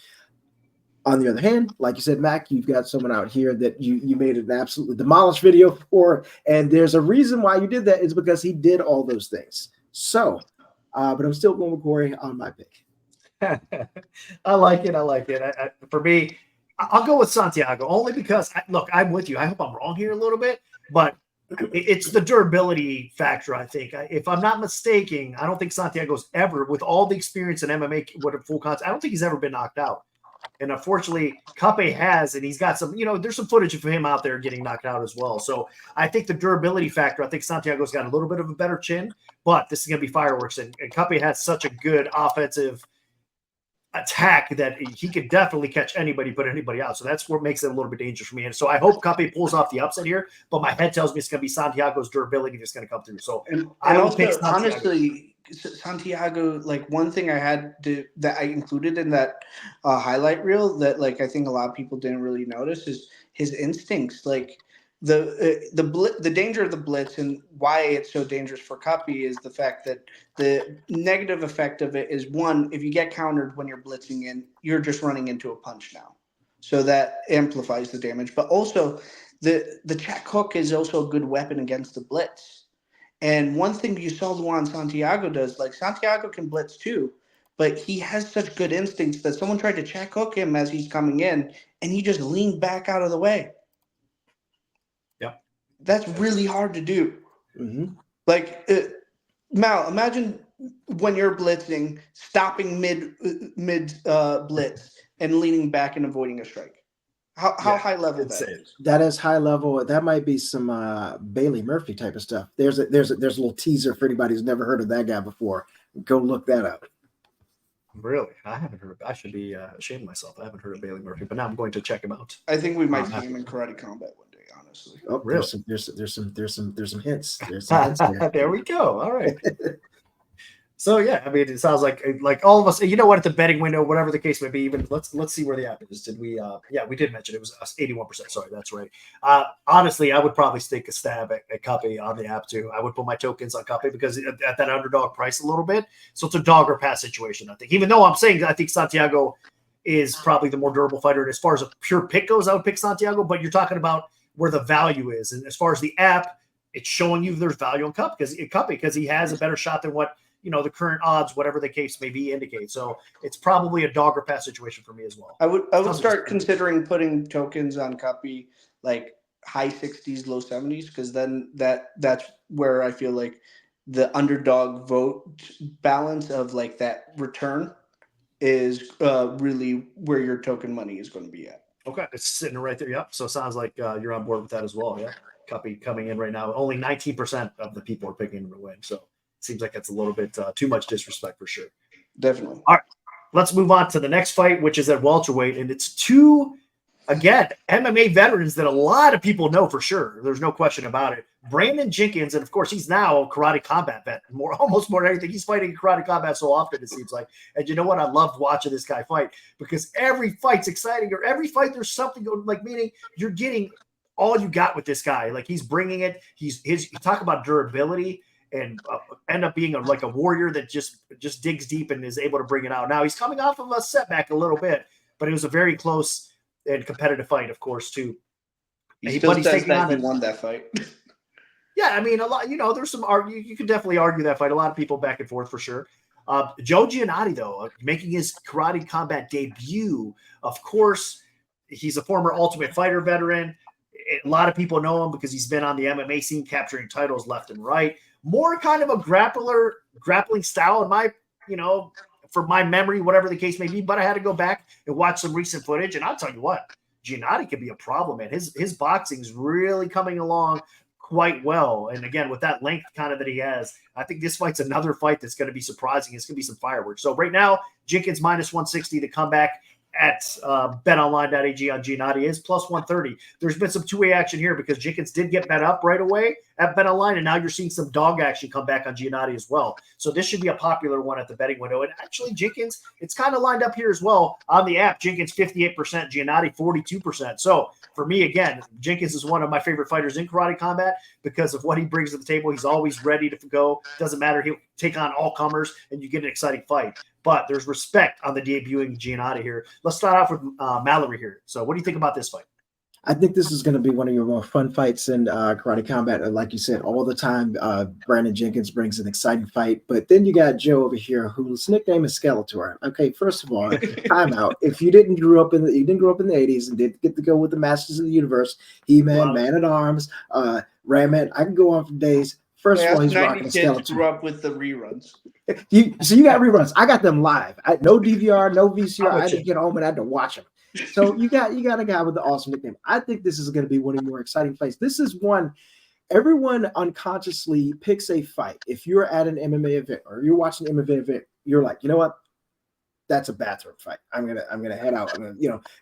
On the other hand, like you said, Mac, you've got someone out here that you made an absolutely demolished video for, and there's a reason why you did that is because he did all those things. So, but I'm still going with Corey on my pick. I like it. For me, I'll go with Santiago only because, I'm with you. I hope I'm wrong here a little bit, but it's the durability factor, I think. If I'm not mistaken, I don't think Santiago's ever, with all the experience in MMA, with a full contact, I don't think he's ever been knocked out. And unfortunately, CUPE has, and he's got some, there's some footage of him out there getting knocked out as well. So I think the durability factor, I think Santiago's got a little bit of a better chin, but this is going to be fireworks. And CUPE has such a good offensive attack that he could definitely catch anybody, put anybody out. So that's what makes it a little bit dangerous for me. And so I hope CUPE pulls off the upset here, but my head tells me it's going to be Santiago's durability that's going to come through. So and I don't also, pick Santiago. honestly, Santiago, like one thing I had to that I included in that highlight reel that like I think a lot of people didn't really notice is his instincts. Like the danger of the blitz and why it's so dangerous for CUPE is the fact that the negative effect of it is, one, if you get countered when you're blitzing in, you're just running into a punch now, so that amplifies the damage. But also the check hook is also a good weapon against the blitz. And one thing you saw Luan Santiago does, like Santiago can blitz too, but he has such good instincts that someone tried to check hook him as he's coming in, and he just leaned back out of the way. Yep. That's really hard to do. Mm-hmm. Like, Mal, imagine when you're blitzing, stopping mid blitz and leaning back and avoiding a strike. How high level that is? That is high level. That might be some Bailey Murphy type of stuff. There's a little teaser for anybody who's never heard of that guy before. Go look that up. Really? I haven't heard. I should be ashamed of myself. I haven't heard of Bailey Murphy, but now I'm going to check him out. I think we might see him in Karate Combat one day. Honestly. Oh, really? There's some hints. There's some hints there. There we go. All right. So yeah, I mean, it sounds like all of us. You know what? At the betting window, whatever the case may be, even let's see where the app is. Did we? Yeah, we did mention it was 81%. Sorry, that's right. Honestly, I would probably take a stab at CUPE on the app too. I would put my tokens on CUPE because at that underdog price a little bit. So it's a dog or pass situation. I think, even though I'm saying I think Santiago is probably the more durable fighter. And as far as a pure pick goes, I would pick Santiago. But you're talking about where the value is, and as far as the app, it's showing you there's value in CUPE because he has a better shot than what the current odds, whatever the case may be, indicate. So it's probably a dog or pass situation for me as well. I would start considering putting tokens on CUPE like high 60s, low 70s, because then that's where I feel like the underdog vote balance of like that return is really where your token money is going to be at. Okay, it's sitting right there. Yep. So it sounds like you're on board with that as well. Yeah, CUPE coming in right now. Only 19% of the people are picking him to win. So seems like that's a little bit too much disrespect for sure. Definitely. All right, let's move on to the next fight, which is at welterweight, and it's two, again, MMA veterans that a lot of people know for sure. There's no question about it. Brandon Jenkins, and of course, he's now a karate combat vet, almost more than anything. He's fighting karate combat so often, it seems like. And you know what? I loved watching this guy fight because every fight's exciting, or every fight there's something like, meaning you're getting all you got with this guy. Like, he's bringing it. You talk about durability. And end up being like a warrior that just digs deep and is able to bring it out. Now he's coming off of a setback a little bit, but it was a very close and competitive fight, of course, too. He still says that he won that fight. Yeah, I mean, a lot. There's some you could definitely argue that fight. A lot of people back and forth for sure. Joe Giannotti, though, making his karate combat debut. Of course, he's a former Ultimate Fighter veteran. A lot of people know him because he's been on the MMA scene, capturing titles left and right. More kind of a grappling style in my, for my memory, whatever the case may be. But I had to go back and watch some recent footage, and I'll tell you what, Giannotti could be a problem, man. His boxing's really coming along quite well. And again, with that length kind of that he has, I think this fight's another fight that's going to be surprising. It's going to be some fireworks. So right now, Jenkins minus 160 to come back at betonline.ag on Giannotti is plus 130. There's been some two-way action here because Jenkins did get bet up right away at betonline, and now you're seeing some dog action come back on Giannotti as well. So this should be a popular one at the betting window. And actually, Jenkins, it's kind of lined up here as well on the app. Jenkins 58%, Giannotti 42%. So for me, again, Jenkins is one of my favorite fighters in karate combat because of what he brings to the table. He's always ready to go. Doesn't matter. He'll take on all comers, and you get an exciting fight. But there's respect on the debuting Giannotti here. Let's start off with Mallory here. So what do you think about this fight? I think this is going to be one of your more fun fights in karate combat. Like you said, all the time, Brandon Jenkins brings an exciting fight. But then you got Joe over here, whose nickname is Skeletor. Okay, first of all, time out. If you didn't grow up in the 80s and didn't get to go with the Masters of the Universe, He-Man, Man at Arms, Ram-Man, I can go on for days. First of all, he's rocking a Skeletor. Grew up with the reruns. So you got reruns. I got them live. No DVR, no VCR. I had to get home and I had to watch them. So you got a guy with the awesome nickname. I think this is going to be one of the more exciting fights. This is one everyone unconsciously picks a fight. If you're at an MMA event or you're watching an MMA event, you're like, you know what? That's a bathroom fight. I'm gonna head out.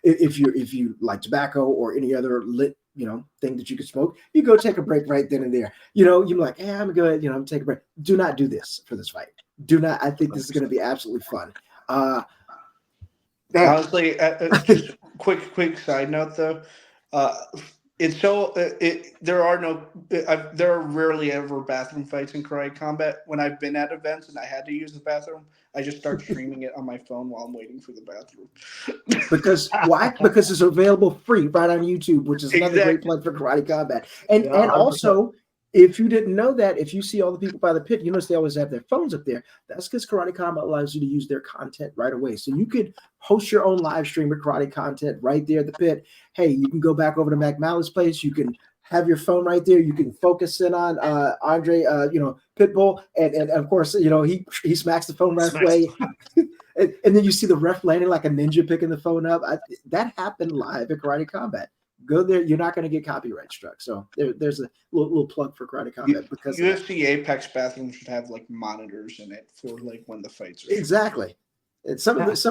If you like tobacco or any other lit, thing that you could smoke, you go take a break right then and there. You're like, hey, I'm good. I'm taking a break. Do not do this for this fight. Do not. I think this is going to be absolutely fun. Honestly, just quick side note though, it's so there are rarely ever bathroom fights in karate combat. When I've been at events and I had to use the bathroom, I just start streaming it on my phone while I'm waiting for the bathroom. Because why? Because it's available free right on YouTube, which is another great plug for karate combat. And also, if you didn't know that, if you see all the people by the pit, you notice they always have their phones up there. That's because Karate Combat allows you to use their content right away. So you could host your own live stream of karate content right there at the pit. Hey, you can go back over to Mac Mallory's place. You can have your phone right there. You can focus in on Andre, Pitbull, and of course, he smacks the phone right away. And then you see the ref landing like a ninja picking the phone up. That happened live at Karate Combat. Go there. You're not going to get copyright struck. So there's a little plug for Karate Combat because UFC Apex bathroom should have like monitors in it for like when the fights are exactly. And some of those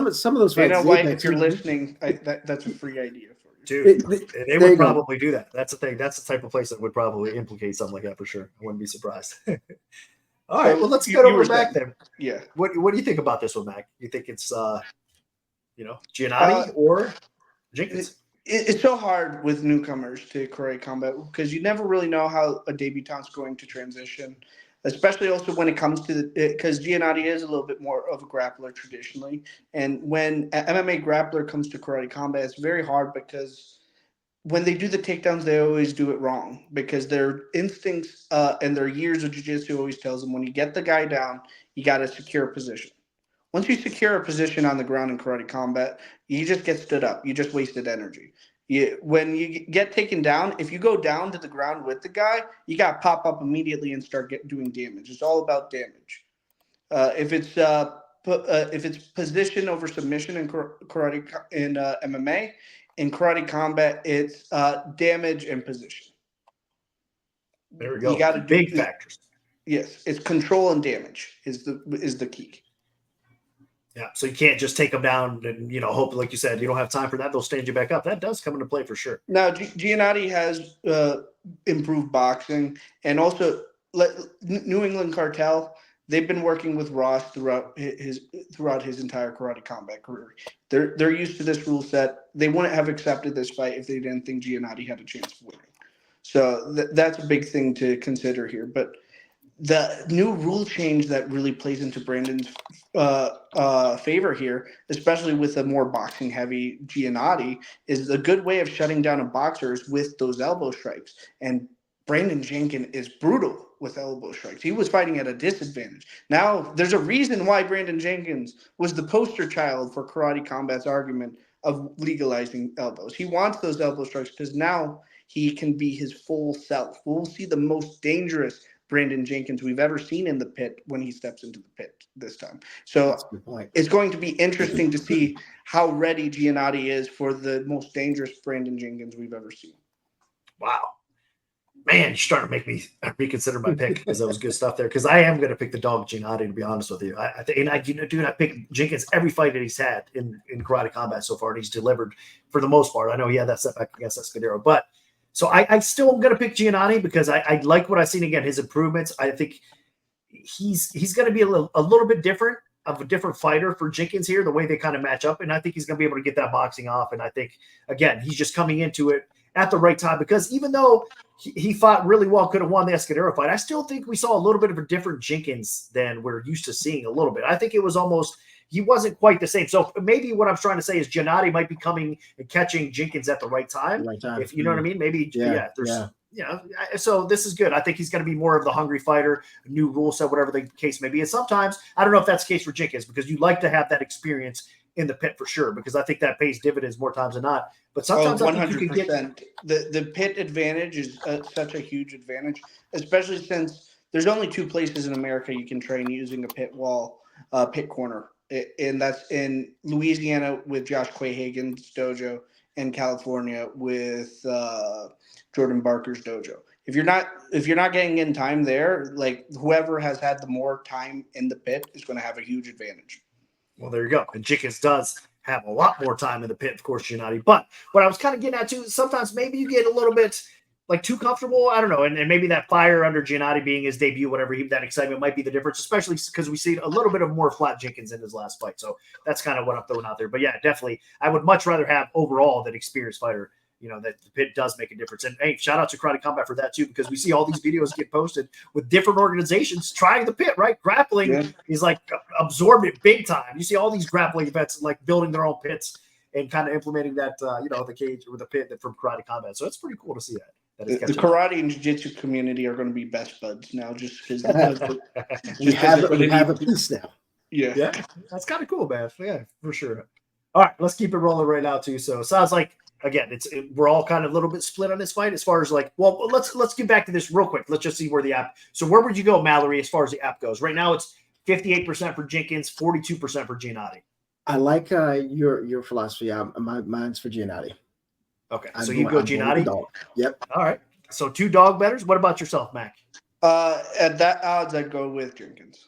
fights. If you're listening, that's a free idea for you, dude. They would probably do that. That's the thing. That's the type of place that would probably implicate something like that for sure. I wouldn't be surprised. All right, well, let's get over Mac then. Yeah. What do you think about this one, Mac? You think it's Giannotti or Jenkins? It's so hard with newcomers to karate combat because you never really know how a debutante's going to transition, especially also when it comes to because Giannotti is a little bit more of a grappler traditionally, and when an MMA grappler comes to karate combat, it's very hard because when they do the takedowns, they always do it wrong because their instincts and their years of jiu-jitsu always tells them when you get the guy down, you got to secure a position. Once you secure a position on the ground in karate combat, you just get stood up. You just wasted energy. When you get taken down, if you go down to the ground with the guy, you got to pop up immediately and start doing damage. It's all about damage. If it's position over submission in karate in MMA, in karate combat, it's damage and position. There we go. You got to do big factors. Yes, it's control and damage is the key. Yeah, so you can't just take them down and, hope, like you said, you don't have time for that. They'll stand you back up. That does come into play for sure. Now, Giannotti has improved boxing, and also New England Cartel, they've been working with Ross throughout his entire karate combat career. They're used to this rule set. They wouldn't have accepted this fight if they didn't think Giannotti had a chance of winning. So that's a big thing to consider here. But the new rule change that really plays into Brandon's favor here, especially with a more boxing heavy Giannotti, is a good way of shutting down a boxer with those elbow strikes. And Brandon Jenkins is brutal with elbow strikes. He was fighting at a disadvantage. Now, there's a reason why Brandon Jenkins was the poster child for Karate Combat's argument of legalizing elbows. He wants those elbow strikes because now he can be his full self. We'll see the most dangerous Brandon Jenkins we've ever seen in the pit when he steps into the pit this time. So it's going to be interesting to see how ready Giannotti is for the most dangerous Brandon Jenkins we've ever seen. Wow. Man, you're starting to make me reconsider my pick because that was good stuff there. Because I am going to pick the dog Giannotti, to be honest with you. I pick Jenkins every fight that he's had in karate combat so far, and he's delivered for the most part. I know he had that setback against Escudero, but so I still am going to pick Giannotti because I like what I've seen again, his improvements. I think he's going to be a little bit different of a different fighter for Jenkins here, the way they kind of match up. And I think he's going to be able to get that boxing off. And I think, again, he's just coming into it at the right time because even though he fought really well, could have won the Escudero fight, I still think we saw a little bit of a different Jenkins than we're used to seeing a little bit. I think it was almost – he wasn't quite the same. So maybe what I'm trying to say is Giannotti might be coming and catching Jenkins at the right time. If you know what I mean? Maybe, so this is good. I think he's going to be more of the hungry fighter, new rule set, whatever the case may be. And sometimes, I don't know if that's the case for Jenkins because you like to have that experience in the pit for sure because I think that pays dividends more times than not. But sometimes 100%. I think you can get the pit advantage is such a huge advantage, especially since there's only two places in America you can train using a pit wall, pit corner. and that's in Louisiana with Josh Quayhagen's dojo, and California with Jordan Barker's dojo. If you're not getting in time there, like whoever has had the more time in the pit is going to have a huge advantage. Well, there you go. And Jenkins does have a lot more time in the pit, of course, Giannotti. But what I was kind of getting at too, sometimes maybe you get a little bit like too comfortable. I don't know. And maybe that fire under Giannotti being his debut, whatever, that excitement might be the difference, especially because we see a little bit of more flat Jenkins in his last fight. So that's kind of what I'm throwing out there. But yeah, definitely, I would much rather have overall that experienced fighter. You know, that the pit does make a difference. And hey, shout out to Karate Combat for that too, because we see all these videos get posted with different organizations trying the pit, right? Grappling is like absorbed it big time. You see all these grappling events like building their own pits and kind of implementing that, the cage or the pit from Karate Combat. So it's pretty cool to see that. The karate and jiu-jitsu community are going to be best buds now, just because we have a piece now. Yeah, that's kind of cool, man. Yeah, for sure. All right, let's keep it rolling right now too. So it sounds like, again, we're all kind of a little bit split on this fight as far as like, well, let's get back to this real quick. Let's just see where the app. So where would you go, Mallory, as far as the app goes? Right now, it's 58% for Jenkins, 42% for Giannotti. I like your philosophy. Mine's for Giannotti. Okay, so you go Giannotti. Yep. All right. So 2 dog bettors. What about yourself, Mac? At that odds, I'd go with Jenkins.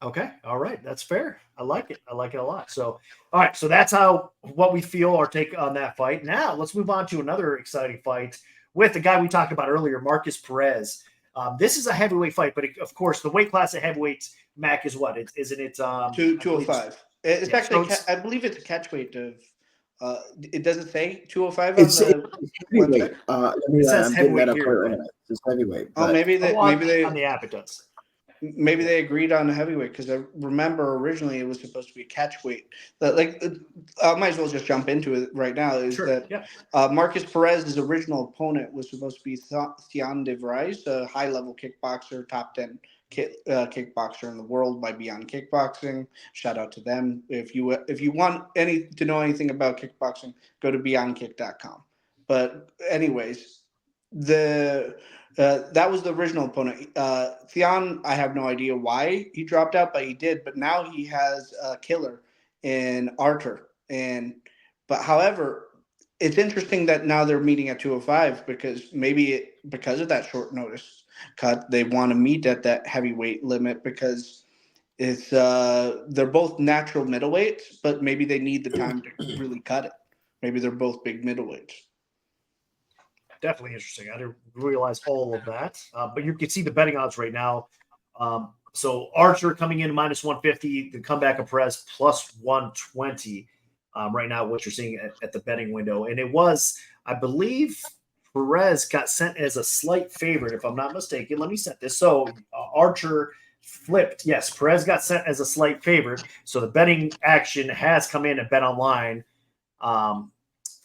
Okay. All right. That's fair. I like it. I like it a lot. So, all right. So that's what we feel our take on that fight. Now let's move on to another exciting fight with the guy we talked about earlier, Marcus Perez. This is a heavyweight fight, but of course the weight class of heavyweights, Mac, is what? Isn't it? 205. It's actually, I believe it's a catch weight of. It doesn't say 205 it's on the heavyweight. It says heavyweight here. It's heavyweight. Oh, maybe they on the app it does. Maybe they agreed on the heavyweight, because I remember originally it was supposed to be a catch weight. But I might as well just jump into it right now. Marcus Perez's original opponent was supposed to be Theon De Vries, a high-level kickboxer, top 10 kickboxer in the world by Beyond Kickboxing. Shout out to them. If you want to know anything about kickboxing, go to beyondkick.com. But anyways, that was the original opponent. Theon, I have no idea why he dropped out, but he did. But now he has a killer in Artur. However, it's interesting that now they're meeting at 205, because because of that short notice cut, they want to meet at that heavyweight limit, because it's they're both natural middleweights, but maybe they need the time to really cut it. Maybe they're both big middleweights. Definitely interesting. I didn't realize all of that, but you can see the betting odds right now. So Archer coming in -150, the comeback of Perez +120 right now, what you're seeing at the betting window. And it was, I believe, Perez got sent as a slight favorite, if I'm not mistaken. Let me set this. So Archer flipped. Yes, Perez got sent as a slight favorite. So the betting action has come in at Bet Online.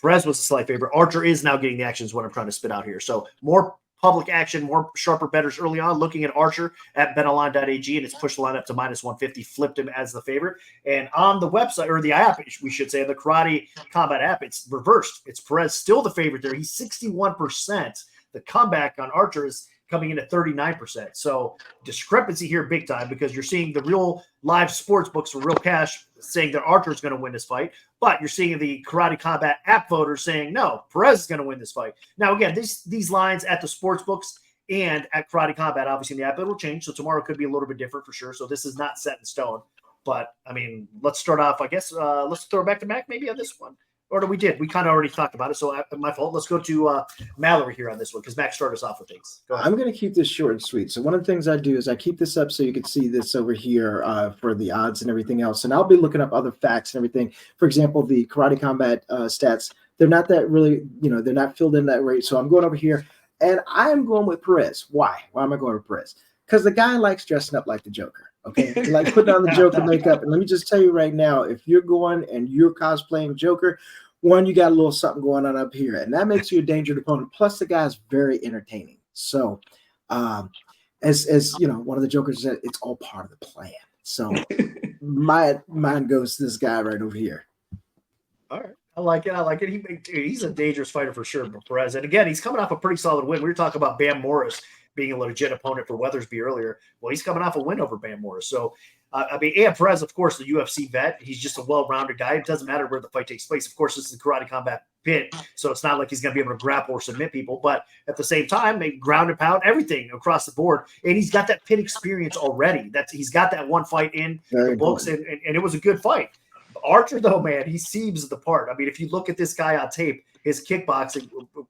Perez was a slight favorite. Archer is now getting the action is what I'm trying to spit out here. So more public action, more sharper bettors early on, looking at Archer at betonline.ag, and it's pushed the line up to -150, flipped him as the favorite. And on the website, or the app, we should say, the Karate Combat app, it's reversed. It's Perez still the favorite there. He's 61%. The comeback on Archer is coming in at 39%. So discrepancy here big time, because you're seeing the real live sports books for real cash saying that Archer is going to win this fight. But you're seeing the Karate Combat app voters saying, no, Perez is going to win this fight. Now, again, these lines at the sports books and at Karate Combat, obviously in the app, it will change. So tomorrow could be a little bit different for sure. So this is not set in stone. But, I mean, let's start off, I guess, let's throw it back to Mac maybe on this one. Or we did. We kind of already talked about it, so my fault. Let's go to Mallory here on this one, because Mac started us off with things. Go ahead. I'm going to keep this short and sweet. So one of the things I do is I keep this up so you can see this over here for the odds and everything else. And I'll be looking up other facts and everything. For example, the Karate Combat stats, they're not that really, they're not filled in that rate. So I'm going over here, and I am going with Perez. Why? Why am I going with Perez? Because the guy likes dressing up like the Joker. Okay, he likes putting on the Joker makeup. And let me just tell you right now, if you're going and you're cosplaying Joker, one, you got a little something going on up here, and that makes you a dangerous opponent. Plus, the guy's very entertaining. So, as you know, one of the Jokers said, it's all part of the plan. So, my mind goes to this guy right over here. All right. I like it. I like it. He's a dangerous fighter for sure, Perez. And again, he's coming off a pretty solid win. We were talking about Bam Morris being a legit opponent for Weathersby earlier. Well, he's coming off a win over Bam Morris. So, I mean, Ian Perez, of course, the UFC vet. He's just a well-rounded guy. It doesn't matter where the fight takes place. Of course, this is a karate combat pit, so it's not like he's going to be able to grapple or submit people. But at the same time, they ground and pound everything across the board. And he's got that pit experience already. He's got that one fight in the books, and it was a good fight. Archer, though, man, he seems the part. I mean, if you look at this guy on tape, his kickboxing,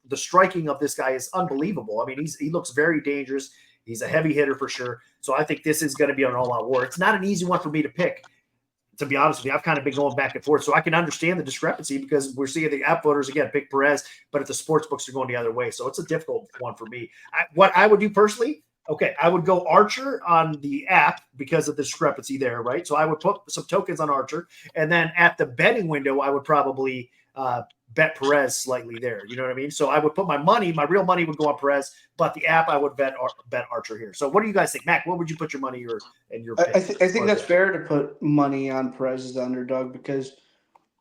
the striking of this guy is unbelievable. I mean, he looks very dangerous. He's a heavy hitter for sure. So I think this is going to be an all-out war. It's not an easy one for me to pick, to be honest with you. I've kind of been going back and forth. So I can understand the discrepancy because we're seeing the app voters, again, pick Perez, but if the sports books are going the other way. So it's a difficult one for me. What I would do personally, okay, I would go Archer on the app because of the discrepancy there, right? So I would put some tokens on Archer. And then at the betting window, I would probably bet Perez slightly there. You know what I mean? So I would put my real money would go on Perez, but the app I would bet Archer here. So what do you guys think? Mac, what would you put your money and your pick? I think that's fair to put money on Perez as the underdog because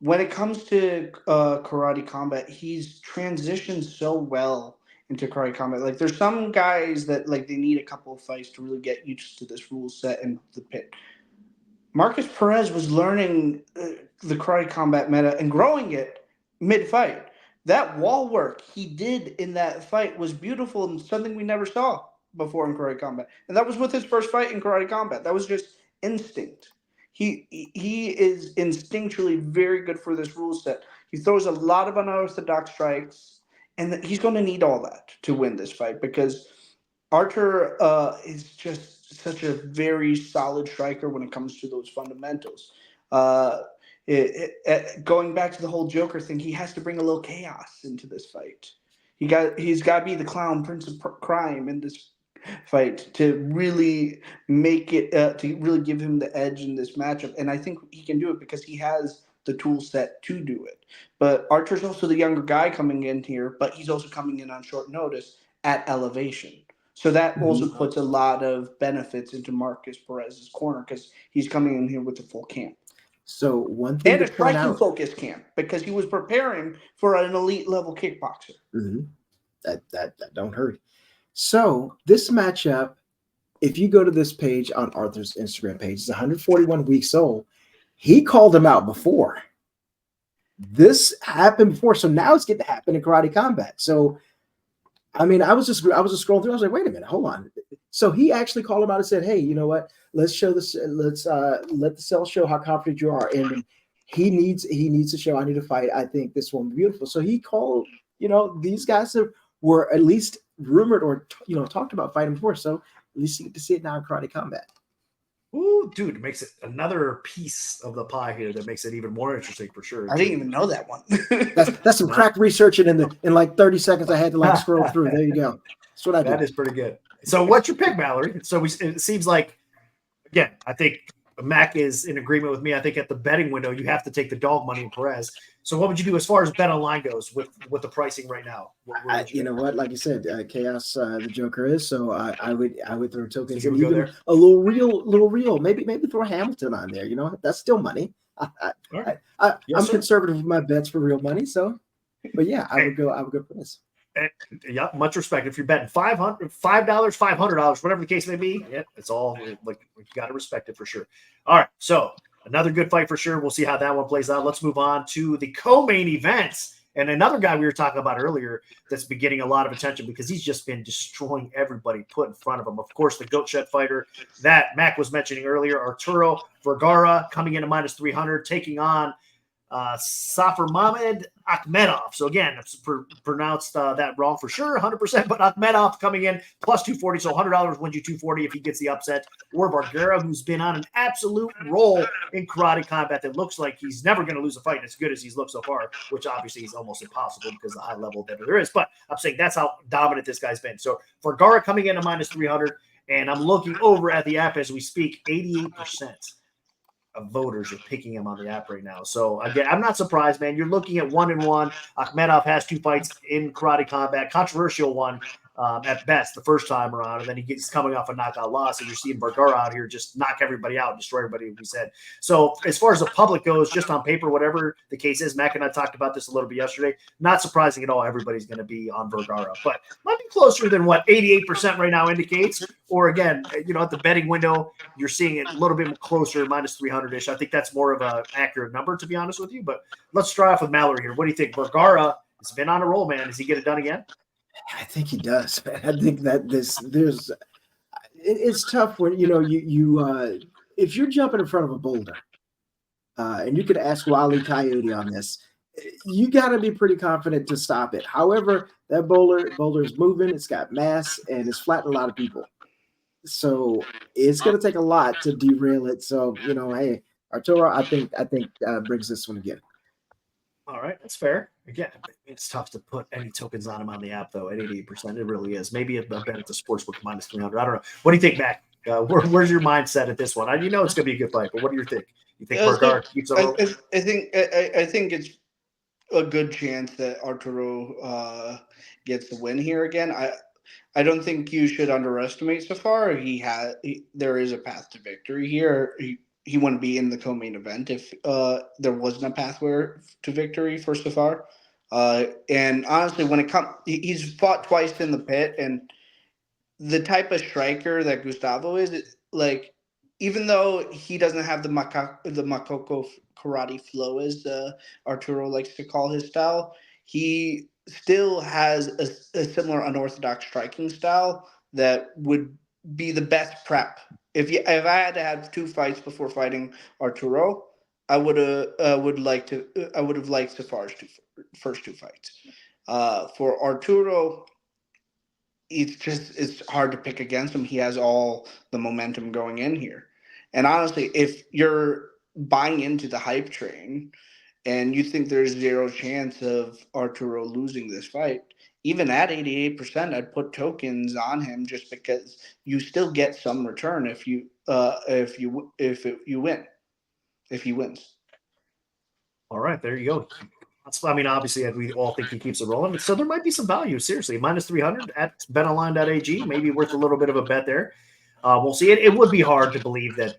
when it comes to karate combat, he's transitioned so well into karate combat. Like there's some guys that like they need a couple of fights to really get used to this rule set and the pit. Marcus Perez was learning the karate combat meta and growing it mid-fight. That wall work he did in that fight was beautiful and something we never saw before in karate combat. And that was with his first fight in karate combat. That was just instinct. He is instinctually very good for this rule set. He throws a lot of unorthodox strikes, and he's going to need all that to win this fight because Archer is just such a very solid striker when it comes to those fundamentals. Going back to the whole Joker thing, he has to bring a little chaos into this fight. He's got to be the clown prince of crime in this fight to really make it to really give him the edge in this matchup. And I think he can do it because he has the tool set to do it. But Archer's also the younger guy coming in here, but he's also coming in on short notice at elevation. So that also puts a lot of benefits into Marcus Perez's corner because he's coming in here with a full camp. So one thing and a striking focus camp because he was preparing for an elite level kickboxer. Mm-hmm. That don't hurt. So this matchup, if you go to this page on Arthur's Instagram page, it's 141 weeks old. He called him out before. This happened before, so now it's getting to happen in karate combat. So, I mean, I was just scrolling through. I was like, wait a minute, hold on. So he actually called him out and said, "Hey, you know what? Let's show this. Let's let the cell show how confident you are." And he needs to show. I need to fight. I think this one will be beautiful. So he called. You know, these guys were at least rumored or talked about fighting before. So at least you get to see it now in karate combat. Ooh, dude, it makes it another piece of the pie here that makes it even more interesting for sure. I didn't even know that one. that's some crack research, and in like 30 seconds, I had to scroll through. There you go. That's what I did. That is pretty good. So, what's your pick, Mallory? So it seems like, again, I think Mac is in agreement with me. I think at the betting window, you have to take the dog money in Perez. So, what would you do as far as bet online goes with the pricing right now? You know what? Like you said, chaos. The Joker is. So I would throw tokens so and even a little real. Maybe throw Hamilton on there. You know, that's still money. I'm conservative with my bets for real money. So, but yeah, I would go for this. Yeah, much respect. If you're betting $500, $500, whatever the case may be, yeah, it's all like you got to respect it for sure. All right, so another good fight for sure. We'll see how that one plays out. Let's move on to the co-main events. And another guy we were talking about earlier that's been getting a lot of attention because he's just been destroying everybody put in front of him. Of course, the goat shed fighter that Mac was mentioning earlier, Arturo Vergara, coming in at -300, taking on Safarmamed Akhmedov. So again, I've pronounced that wrong for sure, 100%. But Akhmedov coming in +240, so $100 wins you $240 if he gets the upset. Or Vergara, who's been on an absolute roll in karate combat that looks like he's never going to lose a fight as good as he's looked so far, which obviously is almost impossible because of the high level that there is. But I'm saying that's how dominant this guy's been. So Vergara coming in at -300, and I'm looking over at the app as we speak, 88% of voters are picking him on the app right now. So again, I'm not surprised, man. You're looking at 1-1. Akhmedov has 2 fights in karate combat, controversial one. at best the first time around, and then he's coming off a knockout loss, and you're seeing Vergara out here just knock everybody out, destroy everybody, we said. So as far as the public goes, just on paper, whatever the case is, Mac and I talked about this a little bit yesterday, not surprising at all everybody's going to be on Vergara, but might be closer than what 88% right now indicates, or again, at the betting window, you're seeing it a little bit closer, minus 300-ish. I think that's more of an accurate number, to be honest with you, but let's start off with Mallory here. What do you think? Vergara has been on a roll, man. Does he get it done again? I think he does, man. I think that it's tough when you if you're jumping in front of a boulder, and you could ask Wile Coyote on this, you got to be pretty confident to stop it. However, that boulder is moving, it's got mass, and it's flattened a lot of people. So it's going to take a lot to derail it. So hey, Arturo, I think brings this one again. All right, that's fair. Again, it's tough to put any tokens on him on the app, though, at 88%. It really is. Maybe a bet at the sportsbook minus 300. I don't know. What do you think, Mac? Where's your mindset at this one? It's going to be a good fight, but what do you think? You think Vergara keeps on rolling? I think it's a good chance that Arturo gets the win here again. I don't think you should underestimate Safar. There is a path to victory here. He wouldn't be in the co-main event if there wasn't a pathway to victory for Safar. And honestly, when it comes, he's fought twice in the pit, and the type of striker that Gustavo is, like, even though he doesn't have the Makoko karate flow, as Arturo likes to call his style, he still has a similar unorthodox striking style that would be the best prep. If I had to have 2 fights before fighting Arturo, I would have liked Safar's first 2 fights. For Arturo, it's hard to pick against him. He has all the momentum going in here. And honestly, if you're buying into the hype train and you think there's 0 chance of Arturo losing this fight, even at 88%, I'd put tokens on him just because you still get some return if he wins. All right, there you go. Obviously, we all think he keeps it rolling, so there might be some value. Seriously, minus 300 at betonline.ag, maybe worth a little bit of a bet there. We'll see. It would be hard to believe that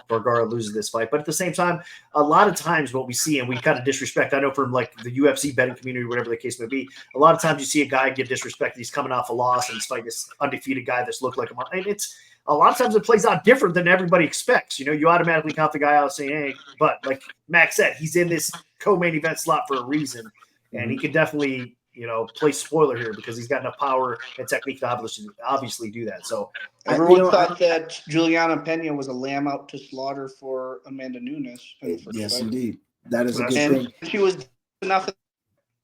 Vergara loses this fight, but at the same time, a lot of times what we see, and we kind of disrespect, I know from like the UFC betting community, whatever the case may be, a lot of times you see a guy get disrespected. He's coming off a loss and he's fighting this undefeated guy that's looked like him. And it's a lot of times it plays out different than everybody expects. You automatically count the guy out saying, hey, but like Max said, he's in this co-main event slot for a reason, and he could definitely play spoiler here because he's got enough power and technique to obviously do that. So everyone thought that Juliana Pena was a lamb out to slaughter for Amanda Nunes in the first yes, fight. Indeed. That is a good thing. She was enough.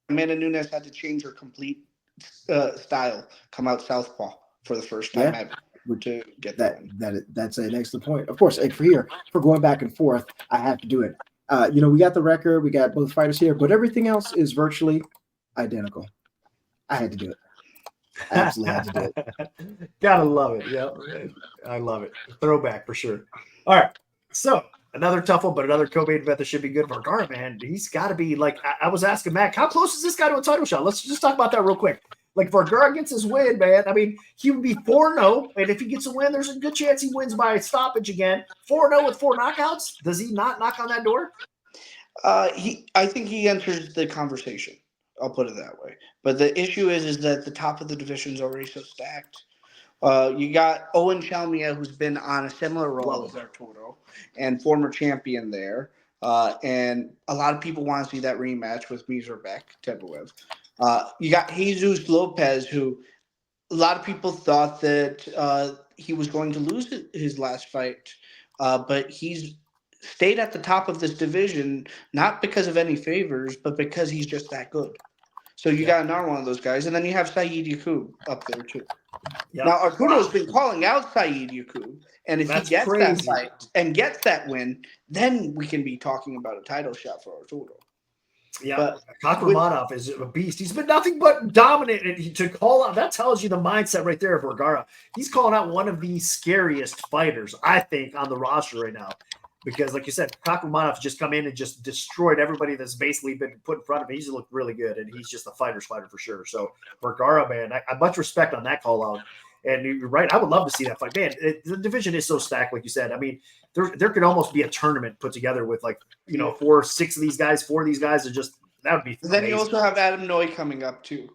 Amanda Nunes had to change her complete style, come out southpaw for the first time ever to get that. That's an excellent point. Of course, for going back and forth, I have to do it. We got the record, we got both fighters here, but everything else is virtually identical. I had to do it. Absolutely had to do it. Gotta love it. Yeah, I love it. Throwback for sure. All right, so another tough one, but another co-main event that should be good for Vergara, man. He's got to be like, I was asking Mac, how close is this guy to a title shot? Let's just talk about that real quick. Like, Vergara gets his win, man. He would be 4-0, and if he gets a win, there's a good chance he wins by stoppage again. 4-0 with 4 knockouts. Does he not knock on that door? I think he enters the conversation. I'll put it that way. But the issue is that the top of the division is already so stacked. You got Owen Chalmia, who's been on a similar role as Arturo and former champion there. And a lot of people want to see that rematch with Mizarbek Teboev. You got Jesus Lopez, who a lot of people thought that he was going to lose his last fight, but he's stayed at the top of this division, not because of any favors, but because he's just that good. So you got another one of those guys. And then you have Saeed Yakub up there too. Yep. Now, Arturo's been calling out Saeed Yakub. And if he gets that fight and gets that win, then we can be talking about a title shot for Arturo. Yeah, Kakhramonov is a beast. He's been nothing but dominant. And to call out, that tells you the mindset right there of Vergara. He's calling out one of the scariest fighters, I think, on the roster right now. because, like you said, Kakhramonov just come in and just destroyed everybody that's basically been put in front of him. He's looked really good, and he's just a fighter's fighter for sure. So Vergara, man, I much respect on that call out. And you're right. I would love to see that fight. Man, the division is so stacked, like you said. I mean, there could almost be a tournament put together with, like, 4 of these guys, 4 of these guys are just – that would be amazing. Then you also have Adam Noy coming up too.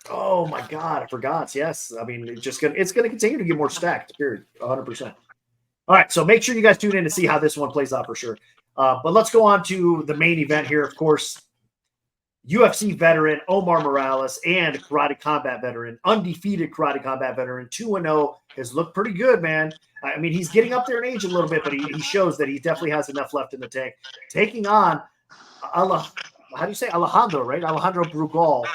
Oh my God, I forgot. Yes. I mean, it's going to continue to get more stacked, period, 100%. All right, so make sure you guys tune in to see how this one plays out for sure. But let's go on to the main event here, of course. UFC veteran Omar Morales and Karate Combat veteran, undefeated Karate Combat veteran, 2-0, has looked pretty good, man. I mean, he's getting up there in age a little bit, but he shows that he definitely has enough left in the tank. Taking on Alejandro, right? Alejandro Brugal,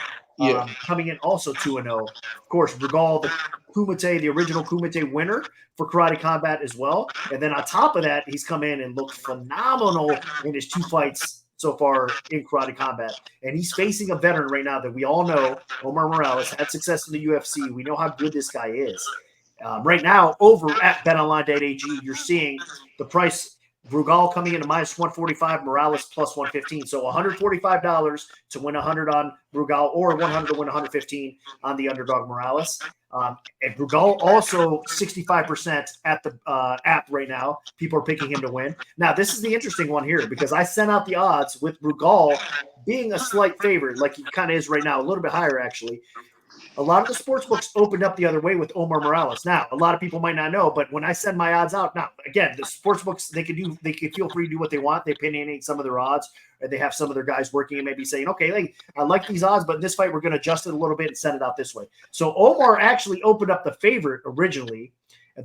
coming in also 2-0. Of course, Brugal, the Kumite, the original Kumite winner for Karate Combat as well. And then on top of that, he's come in and looked phenomenal in his 2 fights so far in Karate Combat. And he's facing a veteran right now that we all know, Omar Morales, had success in the UFC. We know how good this guy is. Right now, over at betonline.ag, you're seeing the price, Brugal coming in at -145, Morales plus 115. So $145 to win 100 on Brugal, or 100 to win 115 on the underdog Morales. And Brugal also 65% at the app right now. People are picking him to win. Now, this is the interesting one here, because I sent out the odds with Brugal being a slight favorite, like he kind of is right now, a little bit higher actually. A lot of the sports books opened up the other way with Omar Morales. Now, a lot of people might not know, but when I send my odds out, now again, the sports books, they can feel free to do what they want. They opinionate some of their odds, or they have some of their guys working and maybe saying, okay, I like these odds, but in this fight we're going to adjust it a little bit and send it out this way. So Omar actually opened up the favorite originally,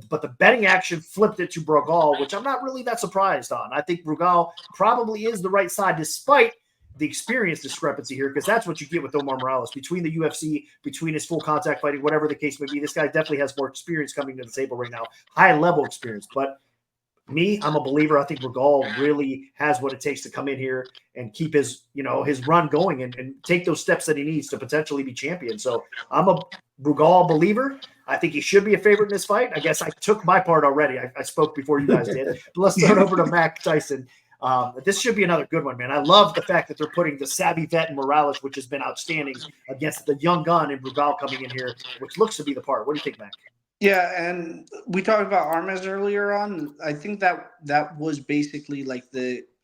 but the betting action flipped it to Brugal, which I'm not really that surprised on. I think Brugal probably is the right side, despite the experience discrepancy here, because that's what you get with Omar Morales. Between the UFC, between his full contact fighting, whatever the case may be, this guy definitely has more experience coming to the table right now, high-level experience. But me, I'm a believer. I think Brugal really has what it takes to come in here and keep his run going and take those steps that he needs to potentially be champion. So I'm a Brugal believer. I think he should be a favorite in this fight. I guess I took my part already. I spoke before you guys did. But let's turn over to Mac Tyson. This should be another good one, man. I love the fact that they're putting the savvy vet in Morales, which has been outstanding, against the young gun in Brugal coming in here, which looks to be the part. What do you think, Mac? Yeah, and we talked about Armas earlier on. I think that was basically like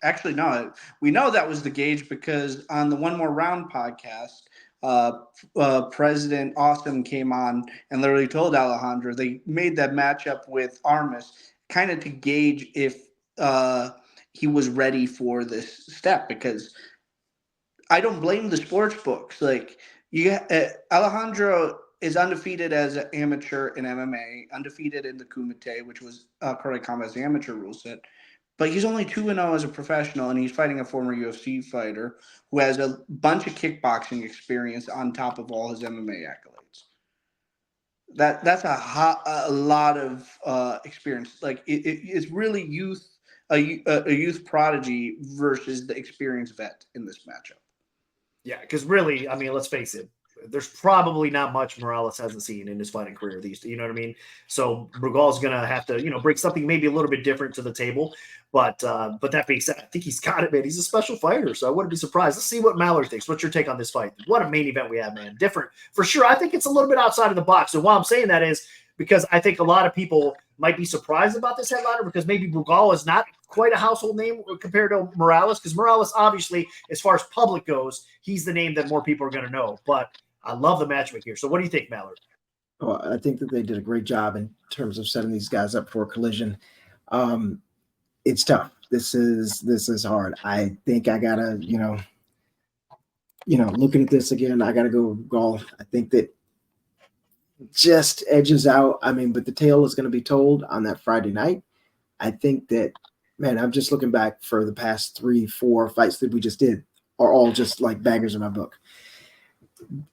actually, no, we know that was the gauge, because on the One More Round podcast, President Awesome came on and literally told Alejandro they made that matchup with Armas kind of to gauge if he was ready for this step, because I don't blame the sports books. Like, Alejandro is undefeated as an amateur in MMA, undefeated in the Kumite, which was Karate Combat's amateur rule set. But he's only 2-0 as a professional, and he's fighting a former UFC fighter who has a bunch of kickboxing experience on top of all his MMA accolades. That's a lot of experience. Like, it's really a youth prodigy versus the experienced vet in this matchup. Yeah, because really, I mean, let's face it, there's probably not much Morales hasn't seen in his fighting career. You know what I mean? So Brugal's going to have to, bring something maybe a little bit different to the table. But that being said, I think he's got it, man. He's a special fighter, so I wouldn't be surprised. Let's see what Mallory thinks. What's your take on this fight? What a main event we have, man. Different. For sure, I think it's a little bit outside of the box. And why I'm saying that is because I think a lot of people might be surprised about this headliner, because maybe Brugal is not quite a household name compared to Morales, because Morales, obviously, as far as public goes, he's the name that more people are going to know. But I love the matchmaking here. So what do you think, Mallory? Well, I think that they did a great job in terms of setting these guys up for a collision. It's tough. This is hard. I think I gotta, looking at this again, I gotta go Brugal. I think that just edges out. I mean, but the tale is going to be told on that Friday night. I think that, man, I'm just looking back for the past 3-4 fights that we just did are all just like bangers in my book.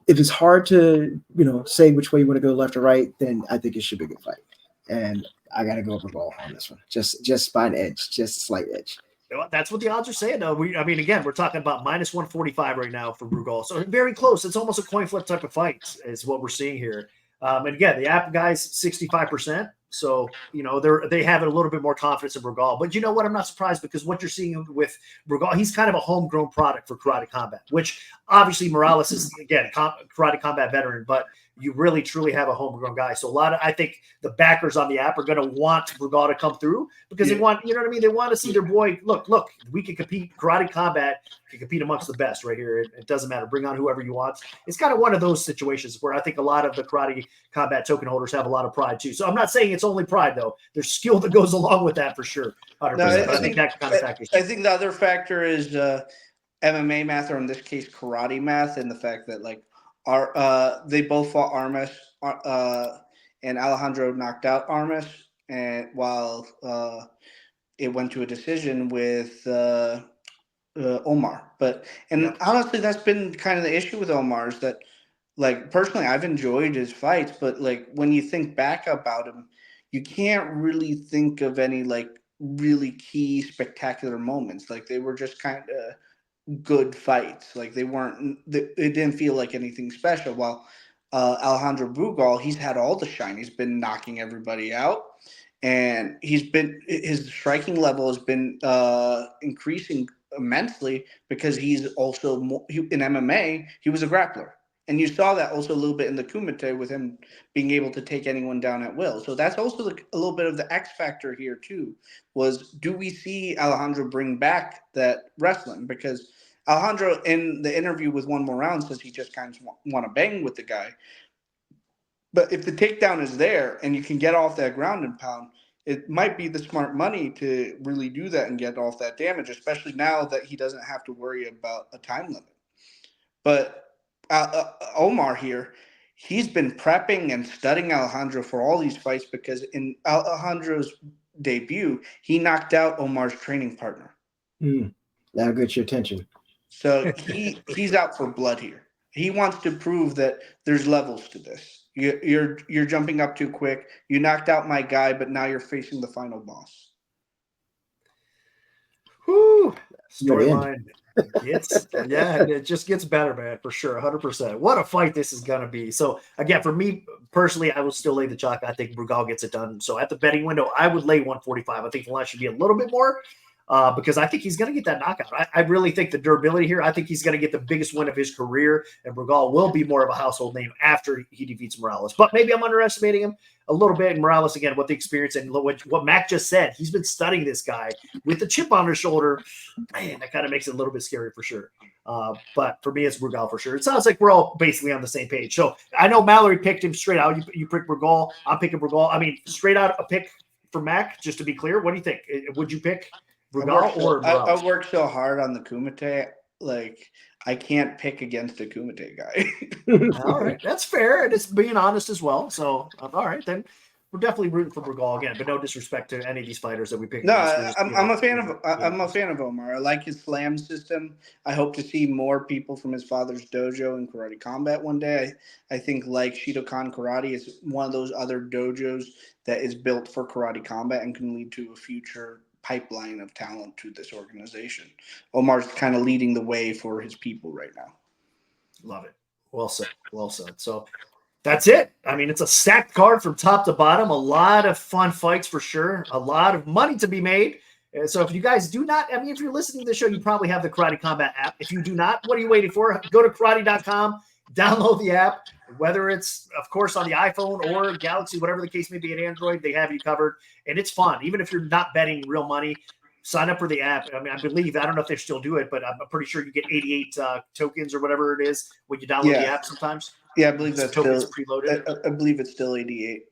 If it's hard to, say which way you want to go, left or right, then I think it should be a good fight. And I got to go Brugal on this one. Just by an edge, just a slight edge. That's what the odds are saying, though. Again, we're talking about -145 right now for Brugal. So very close. It's almost a coin flip type of fight is what we're seeing here. And again, the app guys, 65%. So, they have a little bit more confidence in Bregal. But you know what? I'm not surprised, because what you're seeing with Bregal, he's kind of a homegrown product for Karate Combat, which obviously Morales is, again, Karate Combat veteran, but you really truly have a homegrown guy. So I think the backers on the app are going to want Bregal to come through, because they want, they want to see their boy, look, we can compete. Karate Combat can compete amongst the best right here. It doesn't matter. Bring on whoever you want. It's kind of one of those situations where I think a lot of the Karate Combat token holders have a lot of pride too. So I'm not saying it's only pride, though. There's skill that goes along with that for sure. 100%. No, I think that kind of factors. I think the other factor is MMA math, or in this case, karate math, and the fact that they both fought Armas, and Alejandro knocked out Armas, and while it went to a decision with Omar. Honestly, that's been kind of the issue with Omar, is that, personally, I've enjoyed his fights, but when you think back about him, you can't really think of any really key spectacular moments. They were just kind of good fights. They weren't. It didn't feel like anything special. While Alejandro Bregal, he's had all the shine. He's been knocking everybody out, and his striking level has been increasing immensely, because he's also in MMA. He was a grappler. And you saw that also a little bit in the Kumite, with him being able to take anyone down at will. So that's also a little bit of the X factor here too, was, do we see Alejandro bring back that wrestling? Because Alejandro, in the interview with One More Round, says he just kind of want to bang with the guy. But if the takedown is there and you can get off that ground and pound, it might be the smart money to really do that and get off that damage, especially now that he doesn't have to worry about a time limit. But Omar here, he's been prepping and studying Alejandro for all these fights, because in Alejandro's debut, he knocked out Omar's training partner. That'll get your attention. So he's out for blood here. He wants to prove that there's levels to this. You're jumping up too quick. You knocked out my guy, but now you're facing the final boss. Whoo! Storyline. It just gets better, man, for sure. 100%. What a fight this is going to be. So again, for me personally, I will still lay the chalk. I think Bregal gets it done. So at the betting window, I would lay 145. I think the line should be a little bit more, because I think he's going to get that knockout. I really think the durability here, I think he's going to get the biggest win of his career, and Bregal will be more of a household name after he defeats Morales. But maybe I'm underestimating him a little bit. And Morales, again, what the experience and what Mac just said, he's been studying this guy with the chip on his shoulder. Man, that kind of makes it a little bit scary for sure. But for me, it's Bregal for sure. It sounds like we're all basically on the same page. So I know Mallory picked him straight out. You picked Bregal. I'm picking Bregal. I mean, straight out a pick for Mac, just to be clear. What do you think? Would you pick Bregal or Morales? I worked so hard on the Kumite, I can't pick against a Kumite guy. All right, that's fair, and it's being honest as well. So, all right, then we're definitely rooting for Bregal again. But no disrespect to any of these fighters that we picked. No, I'm a fan of Omar. I like his slam system. I hope to see more people from his father's dojo in Karate Combat one day. I think Shidokan Karate is one of those other dojos that is built for Karate Combat and can lead to a future pipeline of talent to this organization. Omar's kind of leading the way for his people right now. Love it. Well said. Well said. So that's it. I mean, it's a stacked card from top to bottom. A lot of fun fights for sure. A lot of money to be made. And so if you guys do not, I mean, if you're listening to the show, you probably have the Karate Combat app. If you do not, what are you waiting for? Go to karate.com, download the app, whether it's, of course, on the iPhone or Galaxy, whatever the case may be, at Android, they have you covered. And it's fun. Even if you're not betting real money, sign up for the app. I mean, I don't know if they still do it, but I'm pretty sure you get 88 tokens or whatever it is when you download the app sometimes. Yeah, I believe that's tokens still preloaded. I believe it's still 88.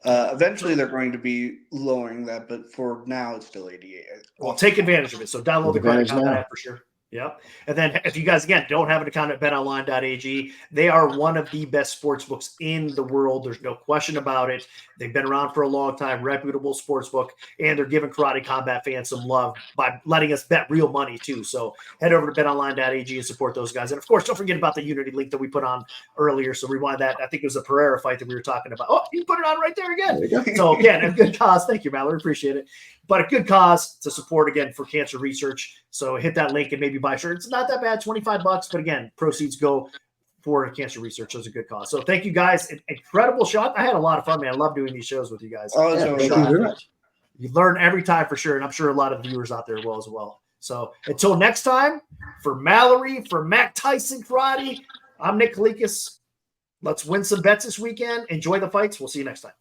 Eventually, they're going to be lowering that, but for now, it's still 88. Well, take advantage of it. So download the Karate Combat app for sure. Yep. And then if you guys, again, don't have an account at betonline.ag, they are one of the best sports books in the world. There's no question about it. They've been around for a long time, reputable sports book, and they're giving Karate Combat fans some love by letting us bet real money too. So head over to betonline.ag and support those guys. And of course, don't forget about the Unity link that we put on earlier. So rewind that. I think it was a Pereira fight that we were talking about. Oh, you put it on right there again. There you go. So again, a good cause. Thank you, Mallory. Appreciate it. But a good cause to support, again, for cancer research. So hit that link and maybe buy a shirt. It's not that bad, $25. But again, proceeds go for cancer research. It was a good cause. So thank you guys. Incredible shot. I had a lot of fun, man. I love doing these shows with you guys. Oh, Yeah, so thank you very much. You learn every time for sure, and I'm sure a lot of viewers out there will as well. So until next time, for Mallory, for Mac Tyson Karate, I'm Nick Kalikas. Let's win some bets this weekend. Enjoy the fights. We'll see you next time.